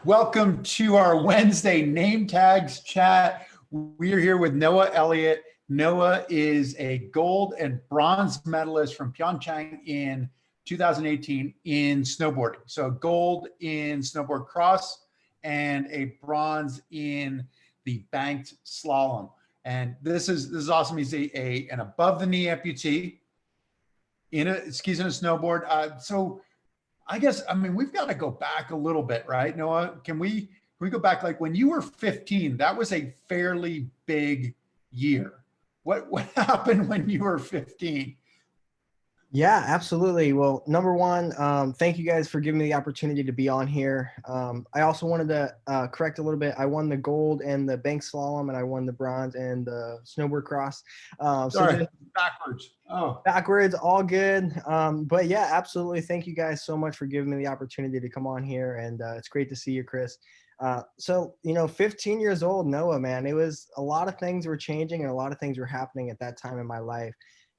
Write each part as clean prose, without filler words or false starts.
Welcome to our Wednesday name tags chat. We are here with Noah Elliot. Noah is a gold and bronze medalist from Pyeongchang in 2018 in snowboarding. So gold in snowboard cross and a bronze in the banked slalom. And this is awesome. He's an above the knee amputee in a skis and a snowboard. So I mean, we've got to go back a little bit, right, Noah? Can we go back, like when you were 15? That was a fairly big year. What happened when you were 15? Yeah, absolutely. Well, number one, thank you guys for giving me the opportunity to be on here. I also wanted to correct a little bit. I won the gold and the bank slalom, and I won the bronze and the snowboard cross. Sorry, backwards. Oh, backwards, all good. But yeah, absolutely. Thank you guys so much for giving me the opportunity to come on here, and it's great to see you, Chris. 15 years old, Noah, man, it was a lot of things were changing and a lot of things were happening at that time in my life.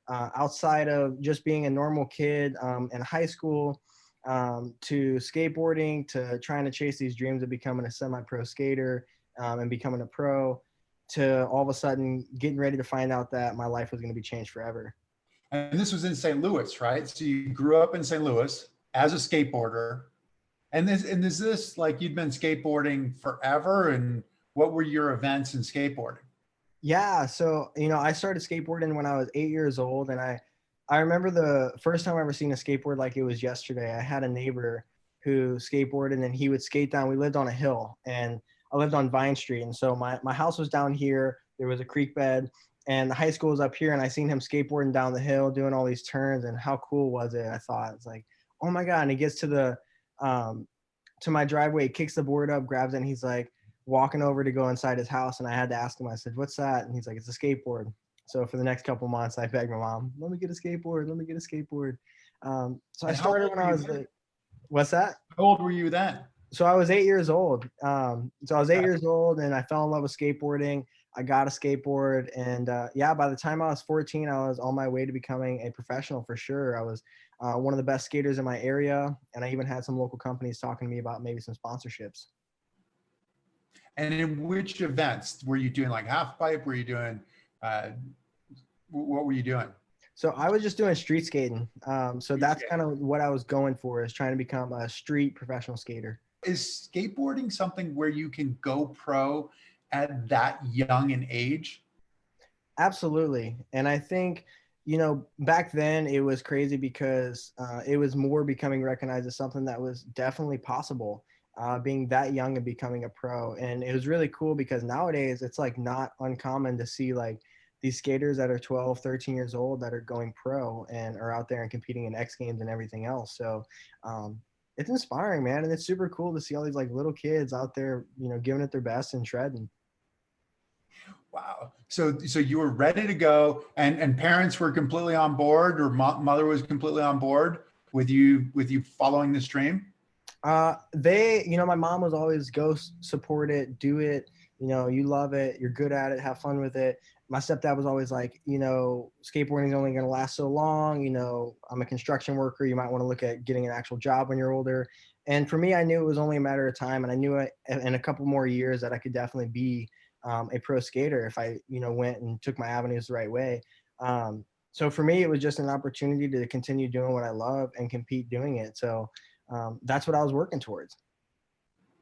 Outside of just being a normal kid in high school, to skateboarding, to trying to chase these dreams of becoming a semi-pro skater and becoming a pro, to all of a sudden getting ready to find out that my life was going to be changed forever. and this was in St. Louis, right? So you grew up in St. Louis as a skateboarder. And is this like you'd been skateboarding forever? And what were your events in skateboarding? Yeah, so I started skateboarding when I was 8 years old, and I remember the first time I ever seen a skateboard like it was yesterday. I had a neighbor who skateboarded, and he would skate down. We lived on a hill, and I lived on Vine Street, and so my house was down here. There was a creek bed, and the high school was up here, and I seen him skateboarding down the hill, doing all these turns, and how cool was it? I thought it's like, oh my god! And he gets to the to my driveway, kicks the board up, grabs it, and he's like walking over to go inside his house. And I had to ask him, I said, what's that? And he's like, it's a skateboard. So for the next couple months, I begged my mom, let me get a skateboard. Let me get a skateboard. So I started when I was like, what's that? How old were you then? So I was 8 years old. So I was 8 years old and I fell in love with skateboarding. I got a skateboard, and by the time I was 14, I was on my way to becoming a professional for sure. I was one of the best skaters in my area, and I even had some local companies talking to me about maybe some sponsorships. And in which events were you doing? Like half pipe? Were you doing, what were you doing? So I was just doing street skating. So that's kind of what I was going for, is trying to become a street professional skater. Is skateboarding something where you can go pro at that young an age? Absolutely. And I think, back then it was crazy because it was more becoming recognized as something that was definitely possible. Being that young and becoming a pro. And it was really cool because nowadays it's like not uncommon to see like these skaters that are 12, 13 years old that are going pro and are out there and competing in X Games and everything else. So it's inspiring, man. And it's super cool to see all these like little kids out there, giving it their best and shredding. Wow. So you were ready to go, and parents were completely on board, or mother was completely on board with you following this dream? My mom was always go support it, do it, you love it, you're good at it, have fun with it. My stepdad was always like, skateboarding is only going to last so long. I'm a construction worker. You might want to look at getting an actual job when you're older. And for me, I knew it was only a matter of time. And I knew in a couple more years that I could definitely be a pro skater if I, went and took my avenues the right way. So for me, it was just an opportunity to continue doing what I love and compete doing it. So that's what I was working towards.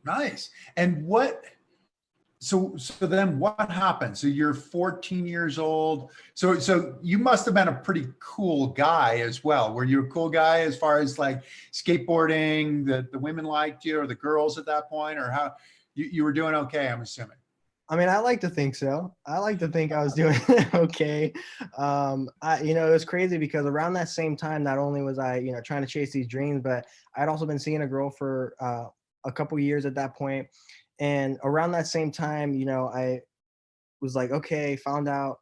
Nice. And so then what happened? So you're 14 years old. So you must have been a pretty cool guy as well. Were you a cool guy as far as like skateboarding, the women liked you, or the girls at that point, or how you were doing okay, I'm assuming? I mean, I like to think so. I like to think I was doing okay. It was crazy because around that same time, not only was I, trying to chase these dreams, but I'd also been seeing a girl for a couple years at that point. And around that same time, I was like, okay, found out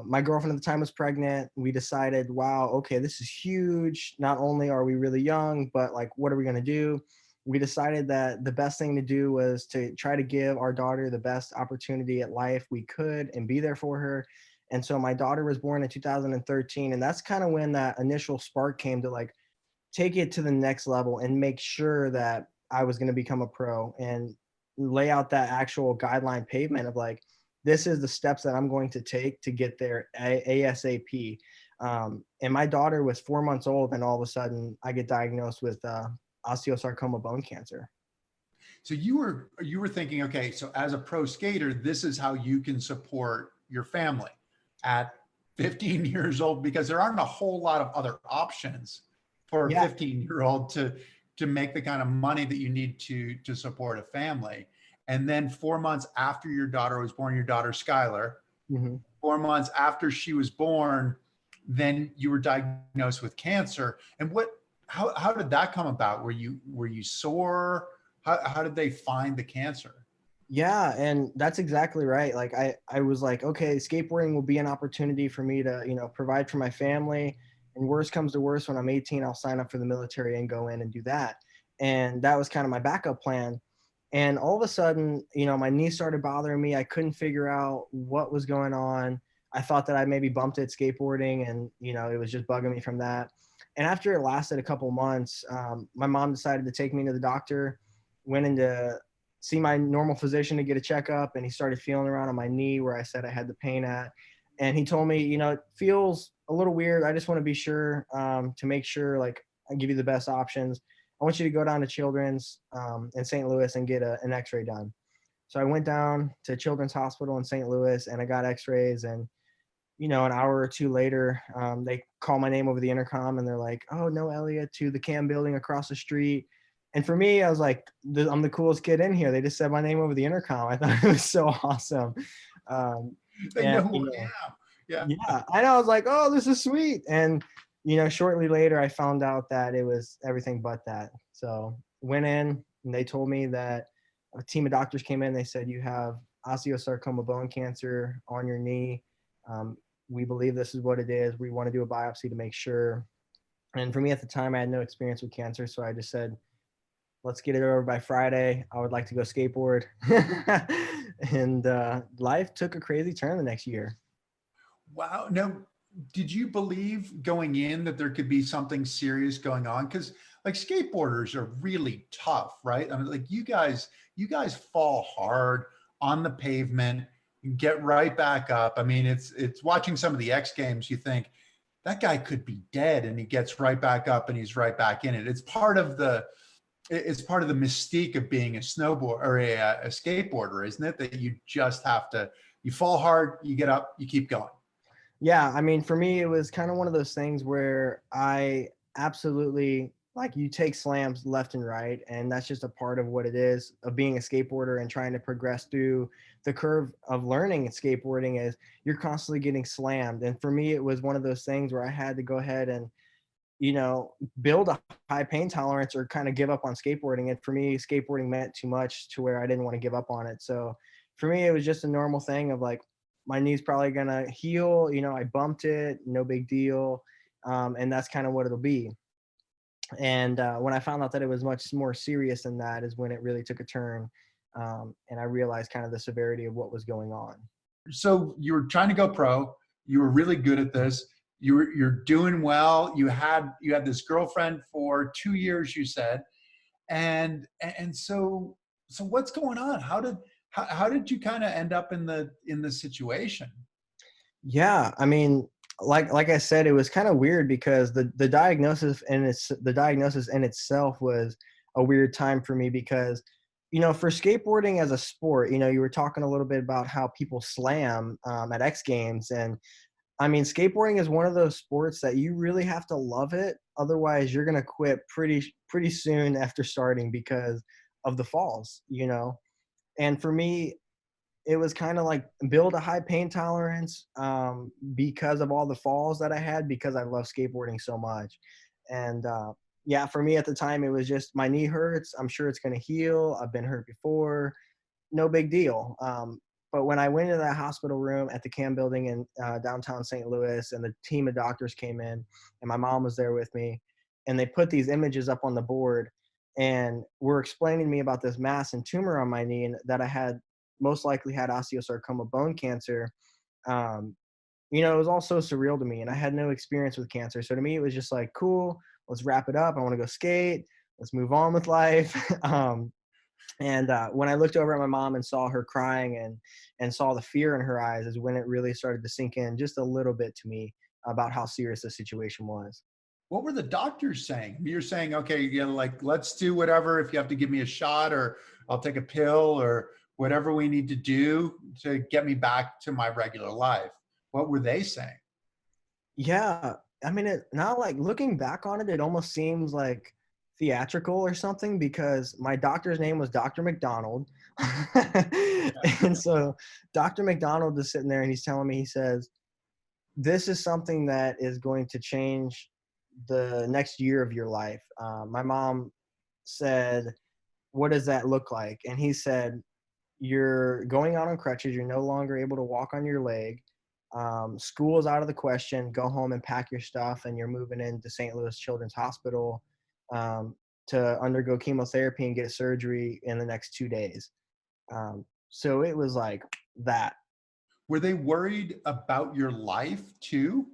my girlfriend at the time was pregnant. We decided, wow, okay, this is huge. Not only are we really young, but like, what are we going to do? We decided that the best thing to do was to try to give our daughter the best opportunity at life we could and be there for her. And so my daughter was born in 2013. And that's kind of when that initial spark came to like take it to the next level and make sure that I was going to become a pro and lay out that actual guideline pavement of like, this is the steps that I'm going to take to get there ASAP. And my daughter was 4 months old, and all of a sudden I get diagnosed with osteosarcoma bone cancer. So you were thinking, okay, so as a pro skater, this is how you can support your family at 15 years old, because there aren't a whole lot of other options for a Yeah. 15-year-old to make the kind of money that you need to support a family. And then 4 months after your daughter was born, your daughter Skylar, Mhm. 4 months after she was born, then you were diagnosed with cancer. And how did that come about? Were you sore? How did they find the cancer? Yeah, and that's exactly right. Like I was like, okay, skateboarding will be an opportunity for me to, provide for my family. And worst comes to worst, when I'm 18, I'll sign up for the military and go in and do that. And that was kind of my backup plan. And all of a sudden, my knee started bothering me. I couldn't figure out what was going on. I thought that I maybe bumped it skateboarding, and it was just bugging me from that. And after it lasted a couple months, my mom decided to take me to the doctor. Went into see my normal physician to get a checkup, and he started feeling around on my knee where I said I had the pain at. And he told me, it feels a little weird. I just want to be sure, to make sure, like, I give you the best options. I want you to go down to Children's in St. Louis and get an x-ray done. So I went down to Children's Hospital in St. Louis and I got x-rays. And, an hour or two later, they call my name over the intercom and they're like, oh, Noah Elliot to the CAM building across the street. And for me, I was like, I'm the coolest kid in here. They just said my name over the intercom. I thought it was so awesome. Um, They know and, who I am. Yeah. yeah, I know. I was like, oh, this is sweet. And, shortly later, I found out that it was everything but that. So went in and they told me that a team of doctors came in. They said, you have osteosarcoma bone cancer on your knee. We believe this is what it is. We want to do a biopsy to make sure. And for me at the time, I had no experience with cancer. So I just said, let's get it over by Friday. I would like to go skateboard. And life took a crazy turn the next year. Wow. Now, did you believe going in that there could be something serious going on? Because like skateboarders are really tough, right? I mean, like you guys fall hard on the pavement, get right back up. I mean, it's watching some of the X Games, you think that guy could be dead, and he gets right back up and he's right back in it. It's part of the mystique of being a snowboard or a skateboarder, isn't it? That you just have to, you fall hard, you get up, you keep going. Yeah, I mean, for me, it was kind of one of those things where I absolutely, like, you take slams left and right, and that's just a part of what it is of being a skateboarder and trying to progress through the curve of learning skateboarding. Is you're constantly getting slammed. And for me, it was one of those things where I had to go ahead and, build a high pain tolerance or kind of give up on skateboarding. And for me, skateboarding meant too much to where I didn't want to give up on it. So for me, it was just a normal thing of like, my knee's probably gonna heal. I bumped it, no big deal, and that's kind of what it'll be. And when I found out that it was much more serious than that, is when it really took a turn, and I realized kind of the severity of what was going on. So you were trying to go pro. You were really good at this. You're doing well. You had this girlfriend for 2 years, you said, and so what's going on? How did you kind of end up in the situation? Yeah, I mean, like I said, it was kind of weird because the diagnosis in itself was a weird time for me because, for skateboarding as a sport, you were talking a little bit about how people slam at X Games. And I mean, skateboarding is one of those sports that you really have to love it. Otherwise, you're gonna quit pretty soon after starting because of the falls. And for me, it was kind of like build a high pain tolerance, because of all the falls that I had, because I love skateboarding so much. And yeah, for me at the time, it was just my knee hurts. I'm sure it's going to heal. I've been hurt before. No big deal. But when I went into that hospital room at the CAM building in downtown St. Louis, and the team of doctors came in, and my mom was there with me, and they put these images up on the board and were explaining to me about this mass and tumor on my knee, and that I had most likely had osteosarcoma bone cancer. um, it was all so surreal to me, and I had no experience with cancer. So to me, it was just like, cool, let's wrap it up. I want to go skate. let's move on with life. And when I looked over at my mom and saw her crying and saw the fear in her eyes is when it really started to sink in just a little bit to me about how serious the situation was. What were the doctors saying? You're saying, okay, like, let's do whatever. If you have to give me a shot, or I'll take a pill, or whatever we need to do to get me back to my regular life. What were they saying? Yeah, I mean, now like looking back on it, it almost seems like theatrical or something because my doctor's name was Dr. McDonald. And so Dr. McDonald is sitting there and he's telling me, he says, this is something that is going to change the next year of your life. My mom said, what does that look like? And he said, you're going out on crutches. You're no longer able to walk on your leg. School is out of the question. Go home and pack your stuff. And you're moving into St. Louis Children's Hospital to undergo chemotherapy and get surgery in the next 2 days. So it was like that. Were they worried about your life too?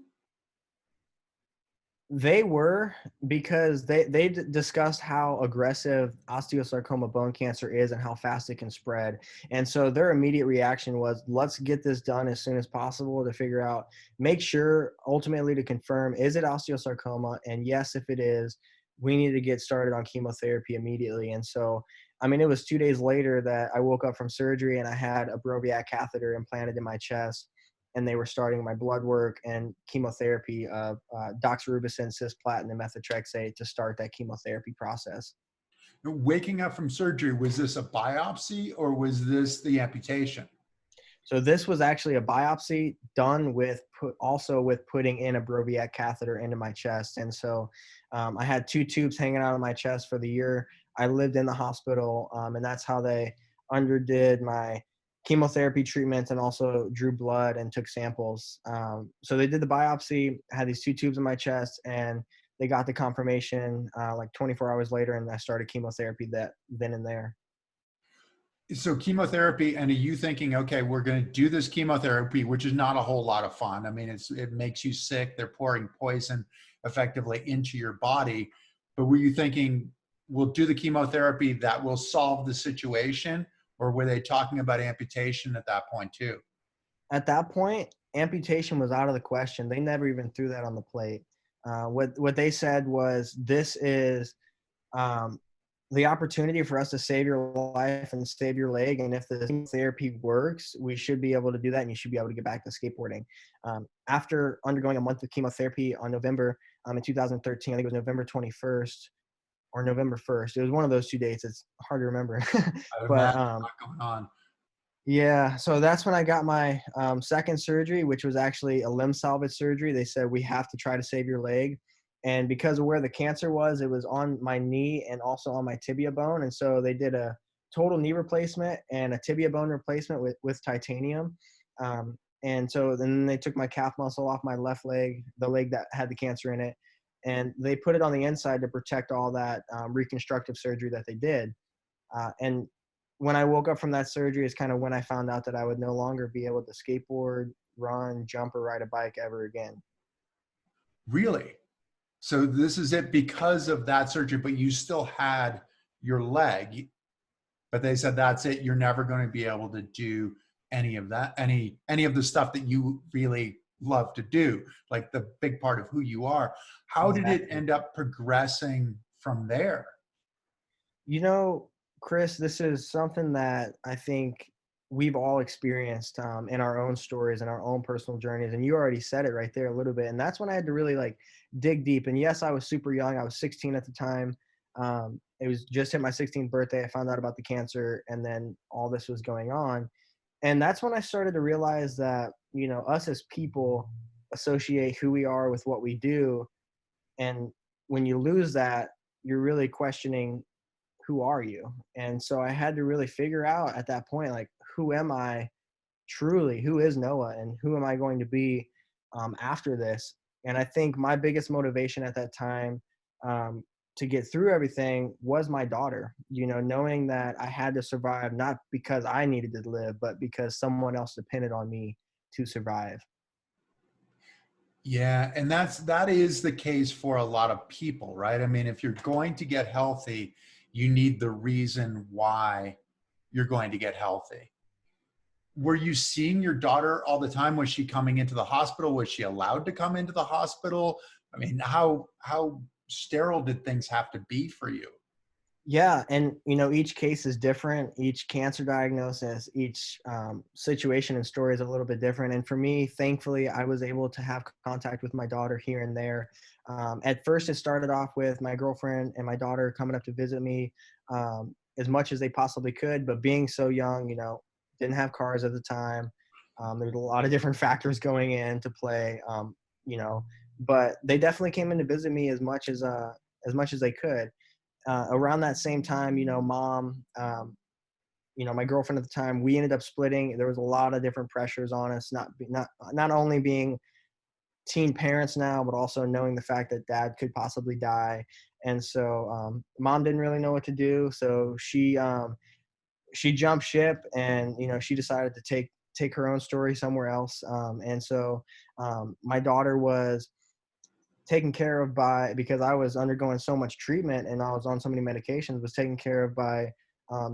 They were, because they discussed how aggressive osteosarcoma bone cancer is and how fast it can spread. And so their immediate reaction was, let's get this done as soon as possible to figure out, make sure ultimately to confirm, is it osteosarcoma? And yes, if it is, we need to get started on chemotherapy immediately. And so, I mean, it was 2 days later that I woke up from surgery and I had a Broviac catheter implanted in my chest, and they were starting my blood work and chemotherapy of doxorubicin, cisplatin, and methotrexate to start that chemotherapy process. Waking up from surgery, was this a biopsy or was this the amputation? So this was actually a biopsy done with also with putting in a Broviac catheter into my chest. And so I had 2 tubes hanging out of my chest for the year I lived in the hospital, and that's how they underdid my chemotherapy treatments and also drew blood and took samples. So they did the biopsy, had these 2 tubes in my chest, and they got the confirmation like 24 hours later, and I started chemotherapy that then and there. So chemotherapy, and are you thinking, okay, we're going to do this chemotherapy, which is not a whole lot of fun. I mean, it makes you sick. They're pouring poison effectively into your body. But were you thinking, we'll do the chemotherapy that will solve the situation? Or were they talking about amputation at that point too? At that point, amputation was out of the question. They never even threw that on the plate. What they said was, this is um, the opportunity for us to save your life and save your leg. And if the therapy works, we should be able to do that, and you should be able to get back to skateboarding. After undergoing a month of chemotherapy on November in 2013, I think it was November 21st or November 1st. It was one of those 2 dates. It's hard to remember. I But imagine what's going on. yeah, so that's when I got my second surgery, which was actually a limb salvage surgery. They said, we have to try to save your leg. And because of where the cancer was, it was on my knee and also on my tibia bone. And so they did a total knee replacement and a tibia bone replacement with titanium. And so then they took my calf muscle off my left leg, the leg that had the cancer in it, and they put it on the inside to protect all that reconstructive surgery that they did. And when I woke up from that surgery is kind of when I found out that I would no longer be able to skateboard, run, jump, or ride a bike ever again. Really? So this is it because of that surgery, but you still had your leg, but they said, that's it. You're never going to be able to do any of that, any of the stuff that you really love to do, like the big part of who you are. How did it Exactly. end up progressing from there? You know, Chris, this is something that I think we've all experienced in our own stories and our own personal journeys. And you already said it right there a little bit. And that's when I had to really like dig deep. And yes, I was super young. I was 16 at the time. It was just hit my 16th birthday. I found out about the cancer, and then all this was going on. And that's when I started to realize that, you know, us as people associate who we are with what we do. And when you lose that, you're really questioning, who are you? And so I had to really figure out at that point, like, who am I truly? Who is Noah? And who am I going to be after this? And I think my biggest motivation at that time to get through everything was my daughter, you know, knowing that I had to survive, not because I needed to live, but because someone else depended on me to survive. Yeah, and that is the case for a lot of people, right? I mean, if you're going to get healthy, you need the reason why you're going to get healthy. Were you seeing your daughter all the time? Was she coming into the hospital? Was she allowed to come into the hospital? I mean, how sterile did things have to be for you? Yeah, and each case is different. Each cancer diagnosis, each situation and story is a little bit different. And for me, thankfully, I was able to have contact with my daughter here and there. At first, it started off with my girlfriend and my daughter coming up to visit me as much as they possibly could. But being so young, didn't have cars at the time. There's a lot of different factors going into play. You know, but they definitely came in to visit me as much as they could. Around that same time, mom, my girlfriend at the time, we ended up splitting. There was a lot of different pressures on us, not only being teen parents now, but also knowing the fact that dad could possibly die. And so mom didn't really know what to do. So she jumped ship, and she decided to take her own story somewhere else. And so my daughter was taken care of by, because I was undergoing so much treatment and I was on so many medications, was taken care of by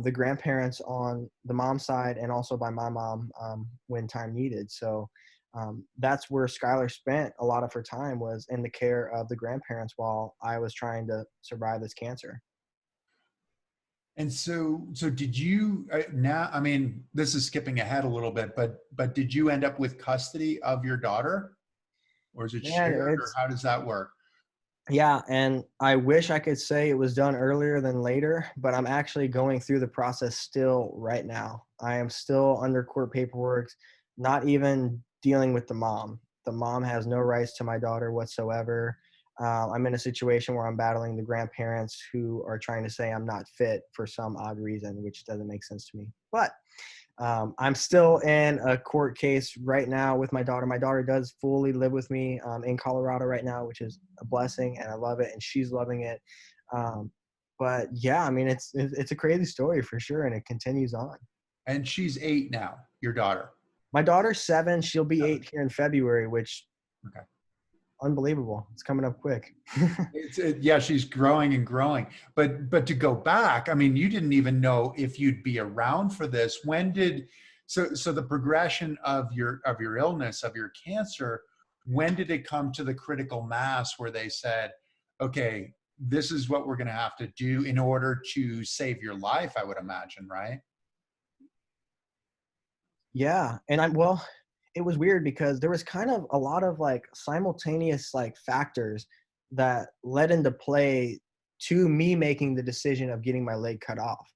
the grandparents on the mom side, and also by my mom when time needed. So that's where Skylar spent a lot of her time, was in the care of the grandparents while I was trying to survive this cancer. And so did you now? I mean, this is skipping ahead a little bit, but did you end up with custody of your daughter, or is it Man, shared, or it's how does that work? Yeah, and I wish I could say it was done earlier than later, but I'm actually going through the process still right now. I am still under court paperwork, not even dealing with the mom. The mom has no rights to my daughter whatsoever. I'm in a situation where I'm battling the grandparents who are trying to say I'm not fit for some odd reason, which doesn't make sense to me. But I'm still in a court case right now with my daughter. My daughter does fully live with me in Colorado right now, which is a blessing, and I love it, and she's loving it. Um, but yeah, I mean, it's a crazy story for sure, and it continues on. And she's 8 now, your daughter. My daughter's 7; she'll be 8 here in February, which Okay. unbelievable. It's coming up quick. Yeah, she's growing and growing. But to go back, I mean, you didn't even know if you'd be around for this. When did so the progression of your illness, of your cancer, when did it come to the critical mass where they said, okay, this is what we're going to have to do in order to save your life, I would imagine, right? Yeah, and well, it was weird because there was kind of a lot of like simultaneous like factors that led into play to me making the decision of getting my leg cut off.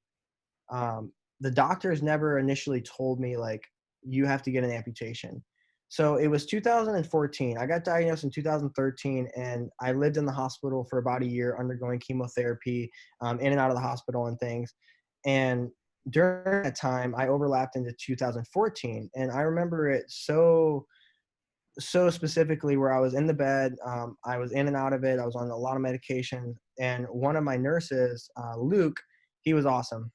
The doctors never initially told me like you have to get an amputation. So it was 2014. I got diagnosed in 2013, and I lived in the hospital for about a year undergoing chemotherapy, in and out of the hospital and things. And during that time, I overlapped into 2014, and I remember it so specifically, where I was in the bed. I was in and out of it. I was on a lot of medication, and one of my nurses, Luke, he was awesome.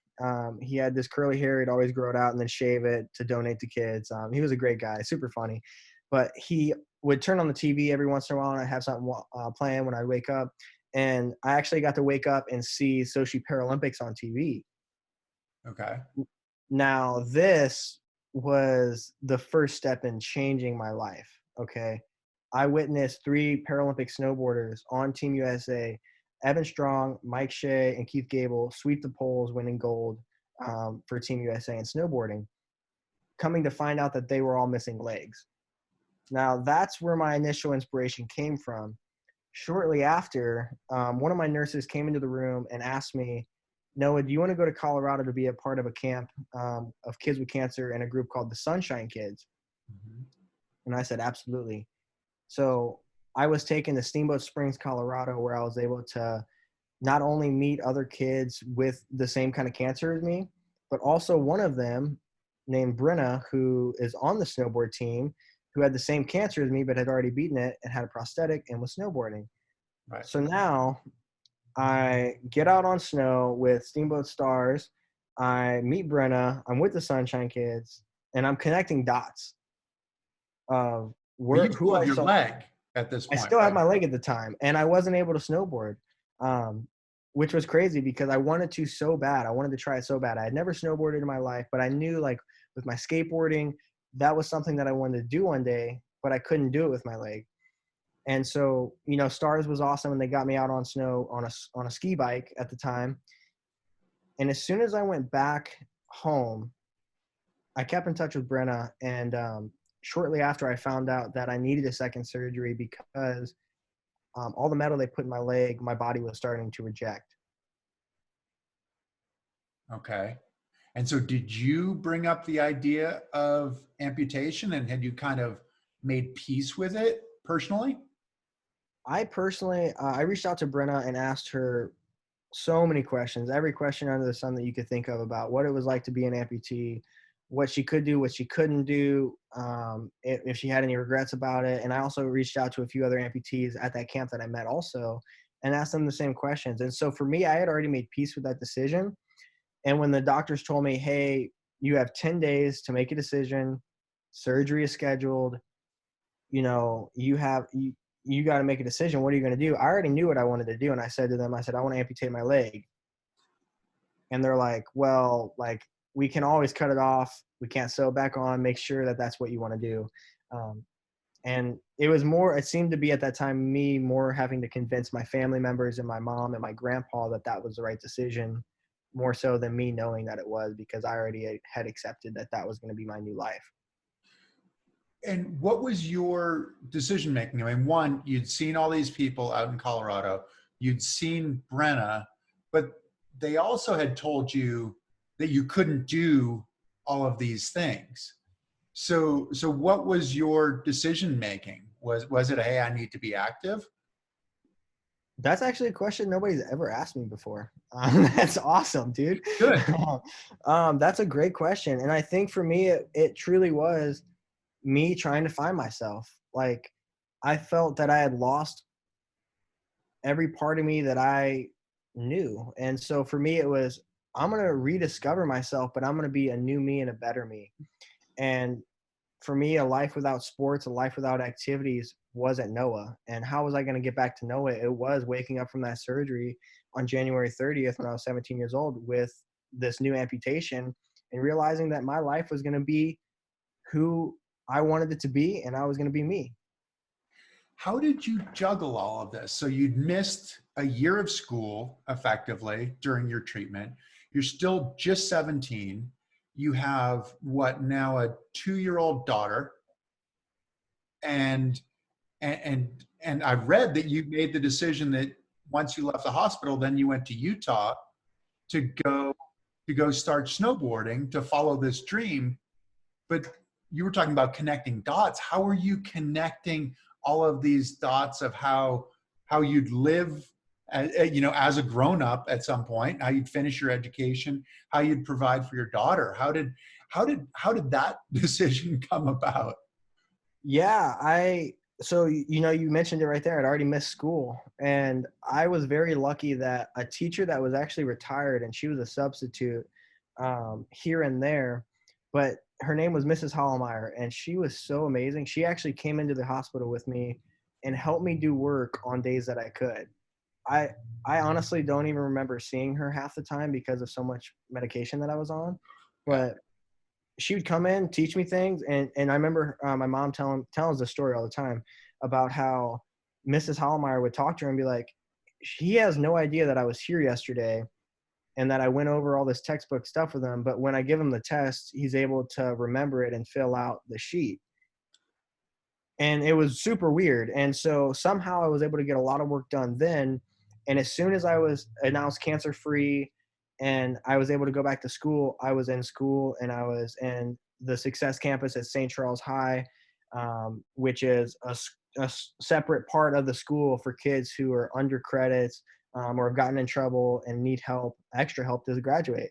He had this curly hair. He'd always grow it out and then shave it to donate to kids. He was a great guy, super funny. But he would turn on the TV every once in a while, and I'd have something playing when I wake up. And I actually got to wake up and see Sochi Paralympics on TV. Okay. Now, this was the first step in changing my life. Okay. I witnessed 3 Paralympic snowboarders on Team USA, Evan Strong, Mike Shea, and Keith Gable, sweep the poles, winning gold for Team USA in snowboarding, coming to find out that they were all missing legs. Now, that's where my initial inspiration came from. Shortly after, one of my nurses came into the room and asked me, Noah, do you want to go to Colorado to be a part of a camp of kids with cancer in a group called the Sunshine Kids? Mhm. And I said, absolutely. So I was taken to Steamboat Springs, Colorado, where I was able to not only meet other kids with the same kind of cancer as me, but also one of them named Brenna, who is on the snowboard team, who had the same cancer as me, but had already beaten it and had a prosthetic and was snowboarding. Right. So now I get out on snow with Steamboat Stars. I meet Brenna. I'm with the Sunshine Kids, and I'm connecting dots of But you who still have I your saw. leg. at this I point, still had right? my leg at the time, and I wasn't able to snowboard, um, which was crazy because I wanted to so bad. I wanted to try it so bad. I had never snowboarded in my life, but I knew like with my skateboarding, that was something that I wanted to do one day, but I couldn't do it with my leg. And so, Stars was awesome, and they got me out on snow on a ski bike at the time. And as soon as I went back home, I kept in touch with Brenna, and shortly after, I found out that I needed a second surgery because all the metal they put in my leg, my body was starting to reject. Okay. And so did you bring up the idea of amputation, and had you kind of made peace with it personally? I personally, I reached out to Brenna and asked her so many questions, every question under the sun that you could think of about what it was like to be an amputee, what she could do, what she couldn't do, if she had any regrets about it. And I also reached out to a few other amputees at that camp that I met also and asked them the same questions. And so for me, I had already made peace with that decision. And when the doctors told me, hey, you have 10 days to make a decision, surgery is scheduled, you got to make a decision. What are you going to do? I already knew what I wanted to do. And I said to them, I said, I want to amputate my leg. And they're like, well, like we can always cut it off. We can't sew it back on. Make sure that that's what you want to do. And it seemed to be at that time, me more having to convince my family members and my mom and my grandpa that that was the right decision, more so than me knowing that it was, because I already had accepted that that was going to be my new life. And what was your decision making? I mean, one, you'd seen all these people out in Colorado, you'd seen Brenna, but they also had told you that you couldn't do all of these things. So what was your decision making? Was it, hey, I need to be active? That's actually a question nobody's ever asked me before. That's awesome, dude. Good. That's a great question. And I think for me, it truly was me trying to find myself. Like, I felt that I had lost every part of me that I knew. And so for me, it was, I'm going to rediscover myself, but I'm going to be a new me and a better me. And for me, a life without sports, a life without activities wasn't Noah. And how was I going to get back to Noah? It was waking up from that surgery on January 30th when I was 17 years old with this new amputation and realizing that my life was going to be who I wanted it to be, and I was going to be me. How did you juggle all of this? So you'd missed a year of school effectively during your treatment. You're still just 17. You have what, now a 2-year-old daughter. And and I've read that you made the decision that once you left the hospital, then you went to Utah to go start snowboarding, to follow this dream. But you were talking about connecting dots. How are you connecting all of these dots of how you'd live, as a grown up at some point, how you'd finish your education, how you'd provide for your daughter? How did that decision come about? Yeah, so you mentioned it right there. I'd already missed school, and I was very lucky that a teacher that was actually retired, and she was a substitute here and there, but her name was Mrs. Hollemeyer, and she was so amazing. She actually came into the hospital with me and helped me do work on days that I could. I I honestly don't even remember seeing her half the time because of so much medication that I was on, Yeah. but she would come in, teach me things, and I remember my mom telling us the story all the time about how Mrs. Hollemeyer would talk to her and be like, he has no idea that I was here yesterday and that I went over all this textbook stuff with him, but when I give him the test, he's able to remember it and fill out the sheet. And it was super weird. And so somehow I was able to get a lot of work done then. And as soon as I was announced cancer free and I was able to go back to school, I was in school, and I was in the Success Campus at St. Charles High, which is a separate part of the school for kids who are under credits, or have gotten in trouble and need help, extra help to graduate.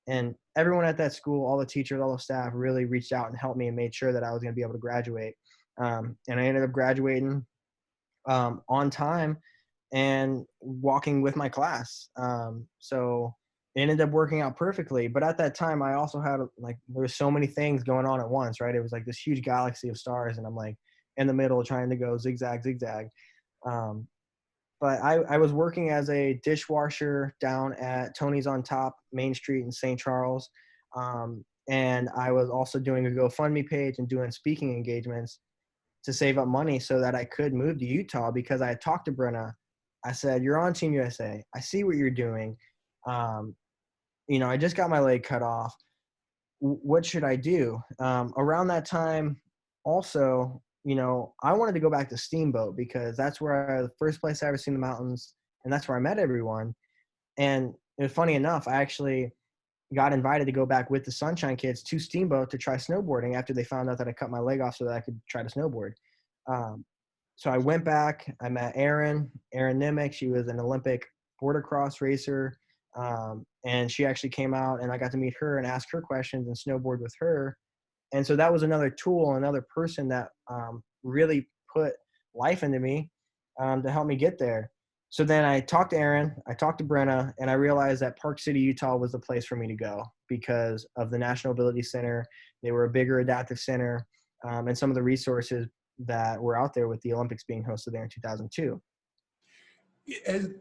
And everyone at that school, all the teachers, all the staff really reached out and helped me and made sure that I was going to be able to graduate. And I ended up graduating on time and walking with my class. So it ended up working out perfectly. But at that time, I also had there were so many things going on at once, right? It was like this huge galaxy of stars, and I'm like, in the middle trying to go zigzag, zigzag. Um, but I was working as a dishwasher down at Tony's on Top Main Street in St. Charles. And I was also doing a GoFundMe page and doing speaking engagements to save up money so that I could move to Utah, because I had talked to Brenna. I said, "You're on Team USA. I see what you're doing. Um, I just got my leg cut off. What should I do?" Around that time, also, I wanted to go back to Steamboat because that's where the first place I ever seen the mountains, and that's where I met everyone. And it was funny enough, I actually got invited to go back with the Sunshine Kids to Steamboat to try snowboarding after they found out that I cut my leg off so that I could try to snowboard. Um, so I went back. I met Erin Nimick. She was an Olympic border cross racer. And she actually came out, and I got to meet her and ask her questions and snowboard with her. And so that was another tool, another person that really put life into me to help me get there. So then I talked to Erin, I talked to Brenna, and I realized that Park City, Utah was the place for me to go because of the National Ability Center. They were a bigger adaptive center, and some of the resources that were out there with the Olympics being hosted there in 2002.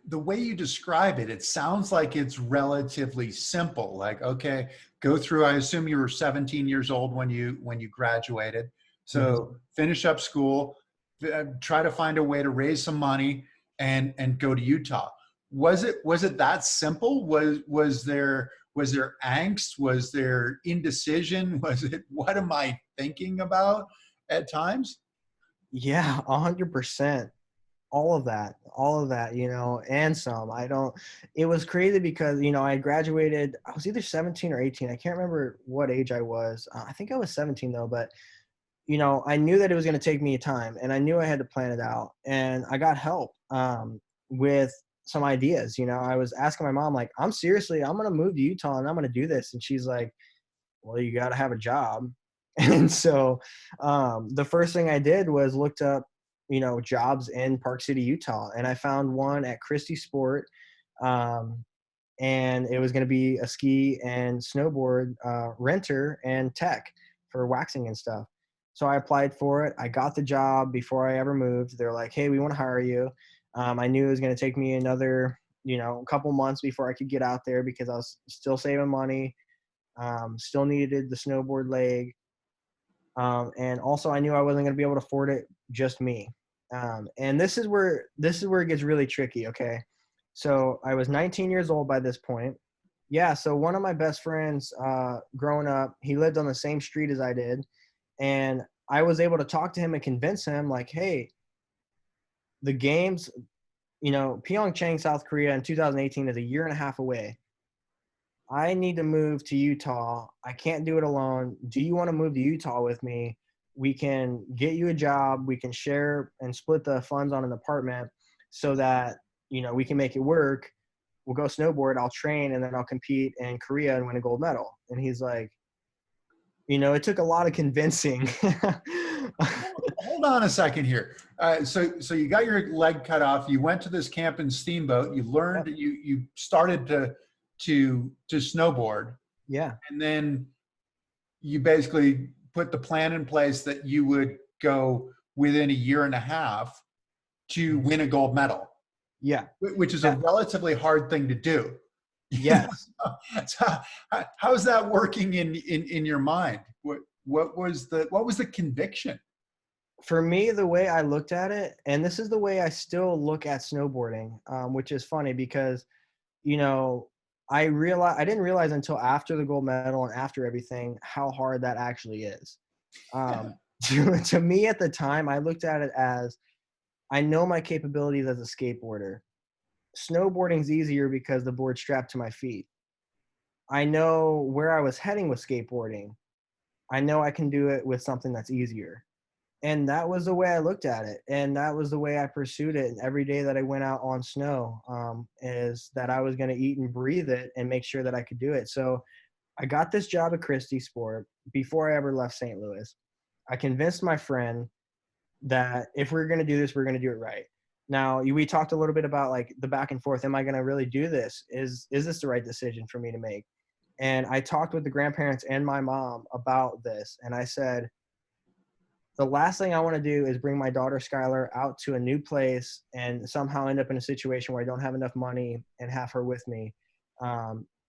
The way you describe it, it sounds like it's relatively simple. Like, okay, go through. I assume you were 17 years old when you graduated. So finish up school, try to find a way to raise some money, and go to Utah. Was it that simple? Was there angst? Was there indecision? Was it, what am I thinking about at times? Yeah, 100%. All of that, and some. It was crazy because, I graduated, I was either 17 or 18. I can't remember what age I was. I think I was 17 though, but, I knew that it was going to take me time, and I knew I had to plan it out, and I got help with some ideas. I was asking my mom, like, I'm going to move to Utah and I'm going to do this. And she's like, well, you got to have a job. And so the first thing I did was looked up, jobs in Park City, Utah. And I found one at Christie Sport. And it was going to be a ski and snowboard renter and tech for waxing and stuff. So I applied for it. I got the job before I ever moved. They're like, hey, we want to hire you. I knew it was going to take me another, a couple months before I could get out there because I was still saving money, still needed the snowboard leg. And also I knew I wasn't going to be able to afford it just me. And this is where it gets really tricky. Okay. So I was 19 years old by this point. Yeah. So one of my best friends, growing up, he lived on the same street as I did. And I was able to talk to him and convince him, like, hey, the games, Pyeongchang, South Korea in 2018 is a year and a half away. I need to move to Utah. I can't do it alone. Do you want to move to Utah with me? We can get you a job. We can share and split the funds on an apartment so that, we can make it work. We'll go snowboard. I'll train, and then I'll compete in Korea and win a gold medal. And he's like, it took a lot of convincing. Hold on a second here. So you got your leg cut off. You went to this camp in Steamboat. You learned. Yep. You started to snowboard. Yeah. And then you basically put the plan in place that you would go within a year and a half to win a gold medal. Yeah. Which is a relatively hard thing to do. Yes. So how's that working in your mind? What was the conviction? For me, the way I looked at it, and this is the way I still look at snowboarding, which is funny because, I didn't realize until after the gold medal and after everything how hard that actually is. To me at the time, I looked at it as, I know my capabilities as a skateboarder. Snowboarding's easier because the board's strapped to my feet. I know where I was heading with skateboarding. I know I can do it with something that's easier. And that was the way I looked at it. And that was the way I pursued it. And every day that I went out on snow, is that I was going to eat and breathe it and make sure that I could do it. So I got this job at Christie Sport before I ever left St. Louis. I convinced my friend that if we're going to do this, we're going to do it right. Now, we talked a little bit about like the back and forth. Am I going to really do this? Is this the right decision for me to make? And I talked with the grandparents and my mom about this. And I said, the last thing I want to do is bring my daughter Skylar out to a new place and somehow end up in a situation where I don't have enough money and have her with me.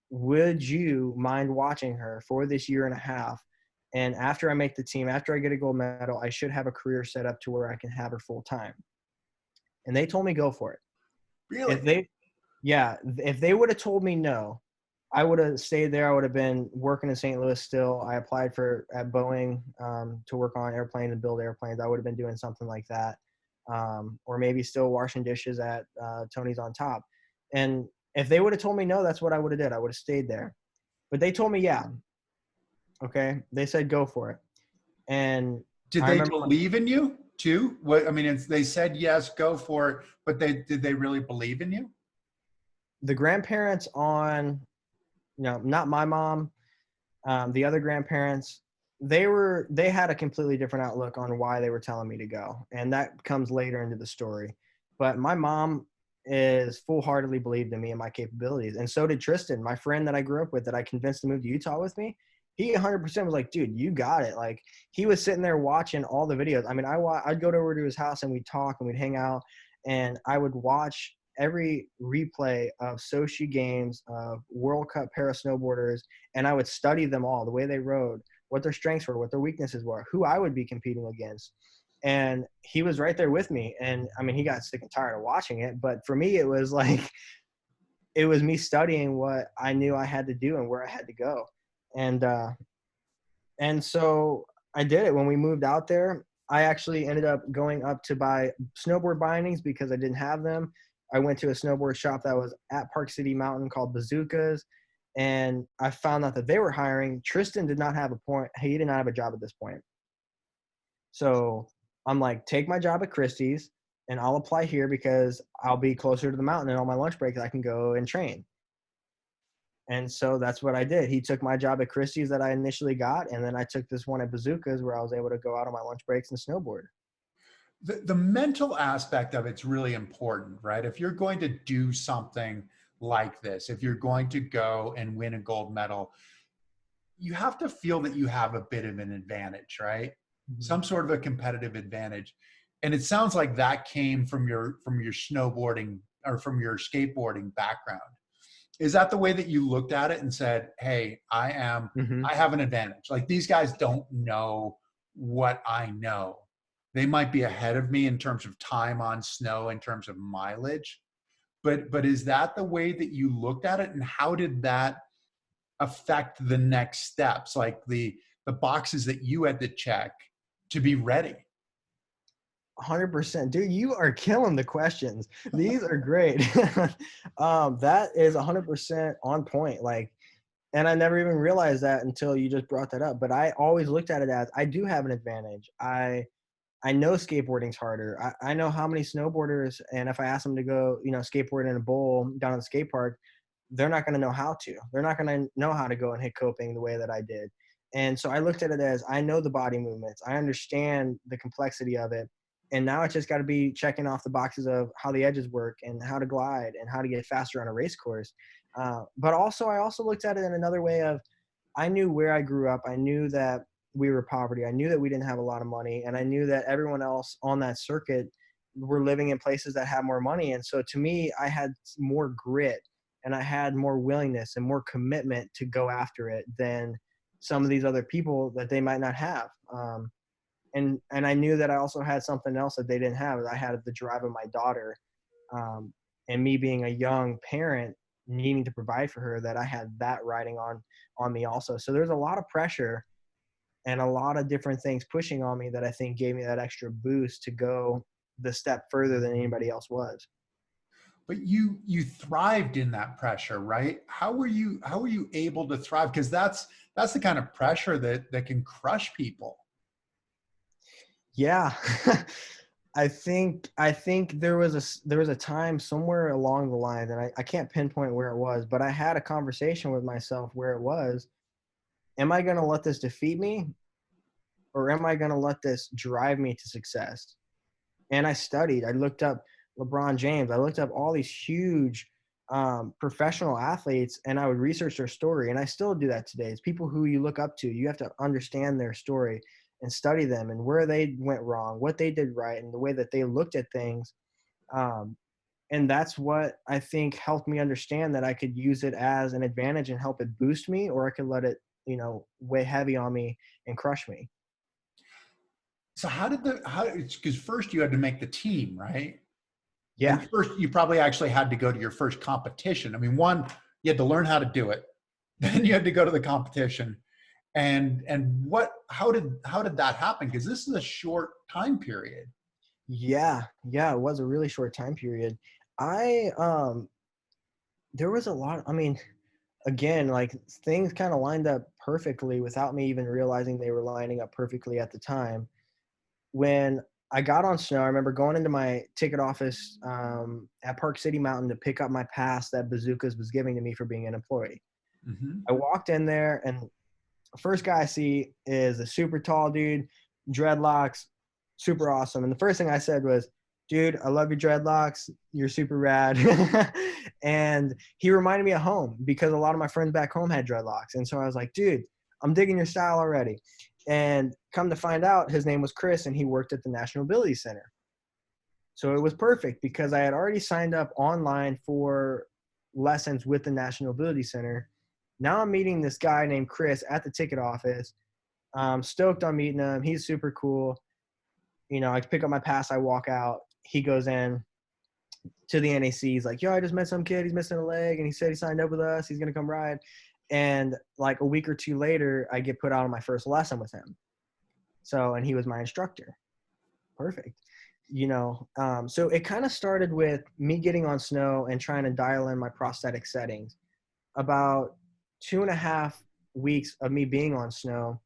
Would you mind watching her for this year and a half? And after I make the team, after I get a gold medal, I should have a career set up to where I can have her full time. And they told me go for it. Really? If they would have told me no, I would have stayed there. I would have been working in St. Louis still. I applied at Boeing to work on airplanes and build airplanes. I would have been doing something like that, or maybe still washing dishes at Tony's on Top. And if they would have told me no, that's what I would have did. I would have stayed there. But they told me yeah. Okay, they said go for it. And Did I they remember believe in you too? What I mean, they said yes, go for it, but did they really believe in you? the grandparents on, not my mom, the other grandparents, they had a completely different outlook on why they were telling me to go, and that comes later into the story. But my mom is full-heartedly believed in me and my capabilities, and so did Tristan, my friend that I grew up with, that I convinced to move to Utah with me. He 100% was like, dude, you got it. Like, he was sitting there watching all the videos. I mean, I'd go over to his house and we'd talk and we'd hang out, and I would watch every replay of Sochi games, of World Cup para snowboarders, and I would study them all, the way they rode, what their strengths were, what their weaknesses were, who I would be competing against. And he was right there with me. And I mean, he got sick and tired of watching it. But for me, it was like, it was me studying what I knew I had to do and where I had to go. And so I did it. When we moved out there, I actually ended up going up to buy snowboard bindings because I didn't have them. I went to a snowboard shop that was at Park City Mountain called Bazookas, and I found out that they were hiring. Tristan did not have he did not have a job at this point. So I'm like, take my job at Christie's and I'll apply here because I'll be closer to the mountain, and on my lunch break I can go and train. And so that's what I did. He took my job at Christie's that I initially got, and then I took this one at Bazookas where I was able to go out on my lunch breaks and snowboard. The mental aspect of it's really important, right? If you're going to do something like this, if you're going to go and win a gold medal, you have to feel that you have a bit of an advantage, right? Mm-hmm. Some sort of a competitive advantage. And it sounds like that came from your snowboarding or from your skateboarding background. Is that the way that you looked at it and said, hey, Mm-hmm. I have an advantage. Like, these guys don't know what I know. They might be ahead of me in terms of time on snow, in terms of mileage. But is that the way that you looked at it? And how did that affect the next steps? Like the boxes that you had to check to be ready? 100%. Dude, you are killing the questions. These are great. That is 100% on point. Like, and I never even realized that until you just brought that up. But I always looked at it as I do have an advantage. I know skateboarding's harder. I know how many snowboarders, and if I ask them to go, skateboard in a bowl down at the skate park, they're not going to know how to. They're not going to know how to go and hit coping the way that I did. And so I looked at it as I know the body movements. I understand the complexity of it. And now it's just got to be checking off the boxes of how the edges work and how to glide and how to get faster on a race course. But also, I also looked at it in another way of I knew where I grew up. I knew that we were poverty. I knew that we didn't have a lot of money. And I knew that everyone else on that circuit were living in places that had more money. And so to me, I had more grit and I had more willingness and more commitment to go after it than some of these other people that they might not have. And I knew that I also had something else that they didn't have. I had the drive of my daughter, and me being a young parent needing to provide for her, that I had that riding on me also. So there's a lot of pressure and a lot of different things pushing on me that I think gave me that extra boost to go the step further than anybody else was. But you thrived in that pressure, right? How were you able to thrive? Because that's the kind of pressure that can crush people. Yeah. I think there was a time somewhere along the line, and I can't pinpoint where it was, but I had a conversation with myself where it was, am I going to let this defeat me, or am I going to let this drive me to success? And I studied. I looked up LeBron James. I looked up all these huge professional athletes, and I would research their story. And I still do that today. It's people who you look up to. You have to understand their story. and study them and where they went wrong, what they did right, and the way that they looked at things. Um, and that's what I think helped me understand that I could use it as an advantage and help it boost me, or I could let it, weigh heavy on me and crush me. So because first you had to make the team, right? Yeah. And first you probably actually had to go to your first competition. I mean, one, you had to learn how to do it. Then you had to go to the competition. How did that happen? Because this is a short time period. Yeah. Yeah. It was a really short time period. I, there was a lot, I mean, again, like things kind of lined up perfectly without me even realizing they were lining up perfectly at the time. When I got on snow, I remember going into my ticket office at Park City Mountain to pick up my pass that Bazookas was giving to me for being an employee. Mm-hmm. I walked in there, and the first guy I see is a super tall dude, dreadlocks, super awesome. And the first thing I said was, dude, I love your dreadlocks. You're super rad. And he reminded me of home because a lot of my friends back home had dreadlocks. And so I was like, dude, I'm digging your style already. And come to find out, his name was Chris, and he worked at the National Ability Center. So it was perfect because I had already signed up online for lessons with the National Ability Center. Now I'm meeting this guy named Chris at the ticket office. I'm stoked on meeting him. He's super cool. I pick up my pass, I walk out. He goes in to the NAC. He's like, yo, I just met some kid. He's missing a leg, and he said he signed up with us. He's going to come ride. And like a week or two later, I get put out on my first lesson with him. And he was my instructor. Perfect. So it kind of started with me getting on snow and trying to dial in my prosthetic settings. About 2.5 weeks of me being on snow,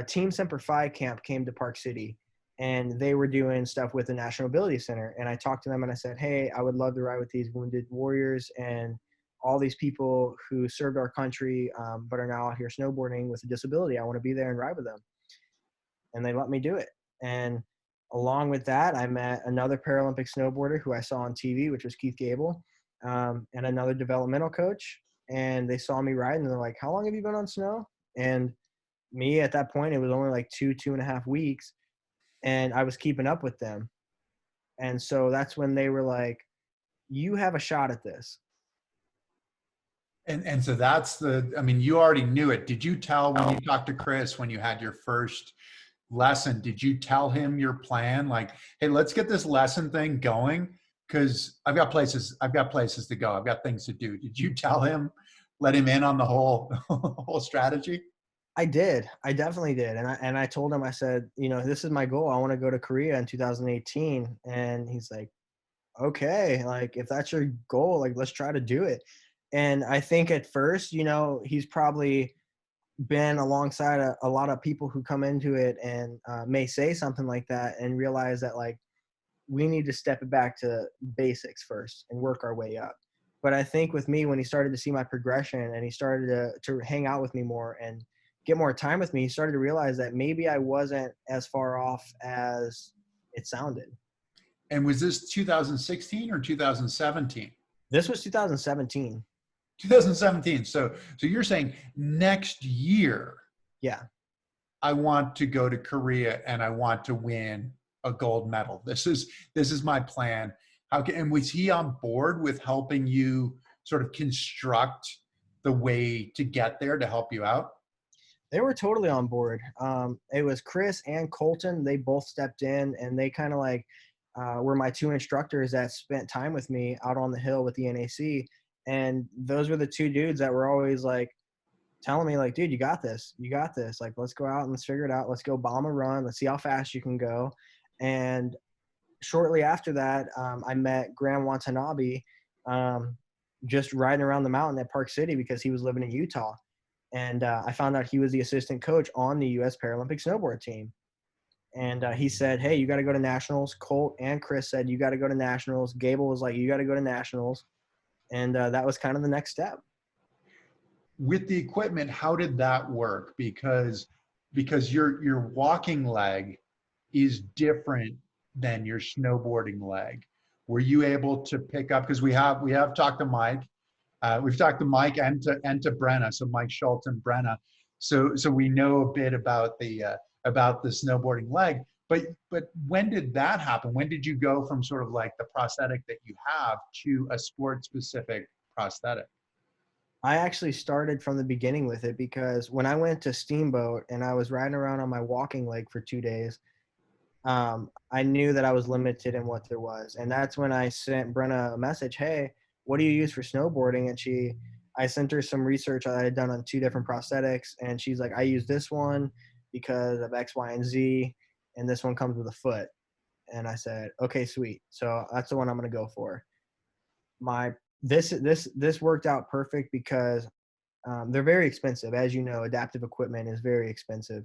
Team Semper Fi camp came to Park City, and they were doing stuff with the National Ability Center. And I talked to them and I said, hey, I would love to ride with these wounded warriors and all these people who served our country but are now out here snowboarding with a disability. I want to be there and ride with them. And they let me do it. And along with that, I met another Paralympic snowboarder who I saw on TV, which was Keith Gable, and another developmental coach. And they saw me ride, and they're like, how long have you been on snow? And me at that point, it was only like 2.5 weeks, and I was keeping up with them. And so that's when they were like, you have a shot at this. And so you already knew it. Did you tell when you talked to Chris, when you had your first lesson, did you tell him your plan? Like, hey, let's get this lesson thing going, because I've got places to go. I've got things to do. Did you tell him, let him in on the whole strategy? I did. I definitely did. And I told him, I said, this is my goal. I want to go to Korea in 2018. And he's like, okay, like if that's your goal, like let's try to do it. And I think at first, he's probably been alongside a lot of people who come into it and may say something like that and realize that like we need to step it back to basics first and work our way up. But I think with me, when he started to see my progression and he started to hang out with me more and get more time with me, he started to realize that maybe I wasn't as far off as it sounded. And was this 2016 or 2017? This was 2017. 2017. So you're saying next year, yeah, I want to go to Korea and I want to win a gold medal. This is my plan. And was he on board with helping you sort of construct the way to get there to help you out? They were totally on board. It was Chris and Colton. They both stepped in, and they kind of like were my two instructors that spent time with me out on the hill with the NAC. And those were the two dudes that were always like telling me like, dude, you got this. Like, let's go out and let's figure it out. Let's go bomb a run. Let's see how fast you can go. And shortly after that, I met Graham Watanabe just riding around the mountain at Park City because he was living in Utah. And I found out he was the assistant coach on the U.S. Paralympic snowboard team. And he said, hey, you got to go to nationals. Colt and Chris said, you got to go to nationals. Gable was like, you got to go to nationals. And that was kind of the next step. With the equipment, how did that work? Because your walking leg is different than your snowboarding leg. Were you able to pick up, because we have talked to Mike. We've talked to Mike and to Brenna, so Mike Schultz and Brenna. So we know a bit about about the snowboarding leg. But when did that happen? When did you go from sort of like the prosthetic that you have to a sport specific prosthetic? I actually started from the beginning with it because when I went to Steamboat and I was riding around on my walking leg for 2 days, I knew that I was limited in what there was. And that's when I sent Brenna a message, hey, what do you use for snowboarding? And I sent her some research I had done on 2 different prosthetics. And she's like, I use this one because of X, Y, and Z. And this one comes with a foot. And I said, okay, sweet. So that's the one I'm going to go for. This worked out perfect because they're very expensive. As you know, adaptive equipment is very expensive.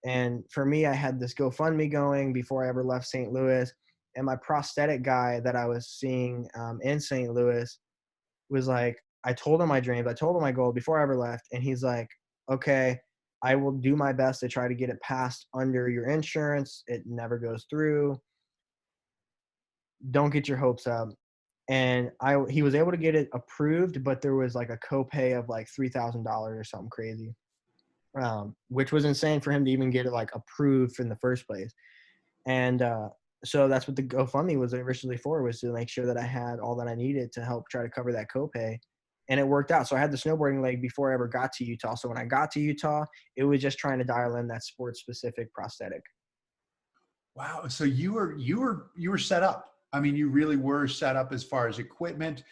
And for me, I had this GoFundMe going before I ever left St. Louis. And my prosthetic guy that I was seeing in St. Louis was like, I told him my dreams, I told him my goal before I ever left. And he's like, okay, I will do my best to try to get it passed under your insurance. It never goes through. Don't get your hopes up. And he was able to get it approved, but there was like a copay of like $3,000 or something crazy, which was insane for him to even get it like approved in the first place. And so that's what the GoFundMe was originally for, was to make sure that I had all that I needed to help try to cover that copay. And it worked out. So I had the snowboarding leg before I ever got to Utah. So when I got to Utah, it was just trying to dial in that sport specific prosthetic. Wow. So you were set up. I mean, you really were set up as far as equipment.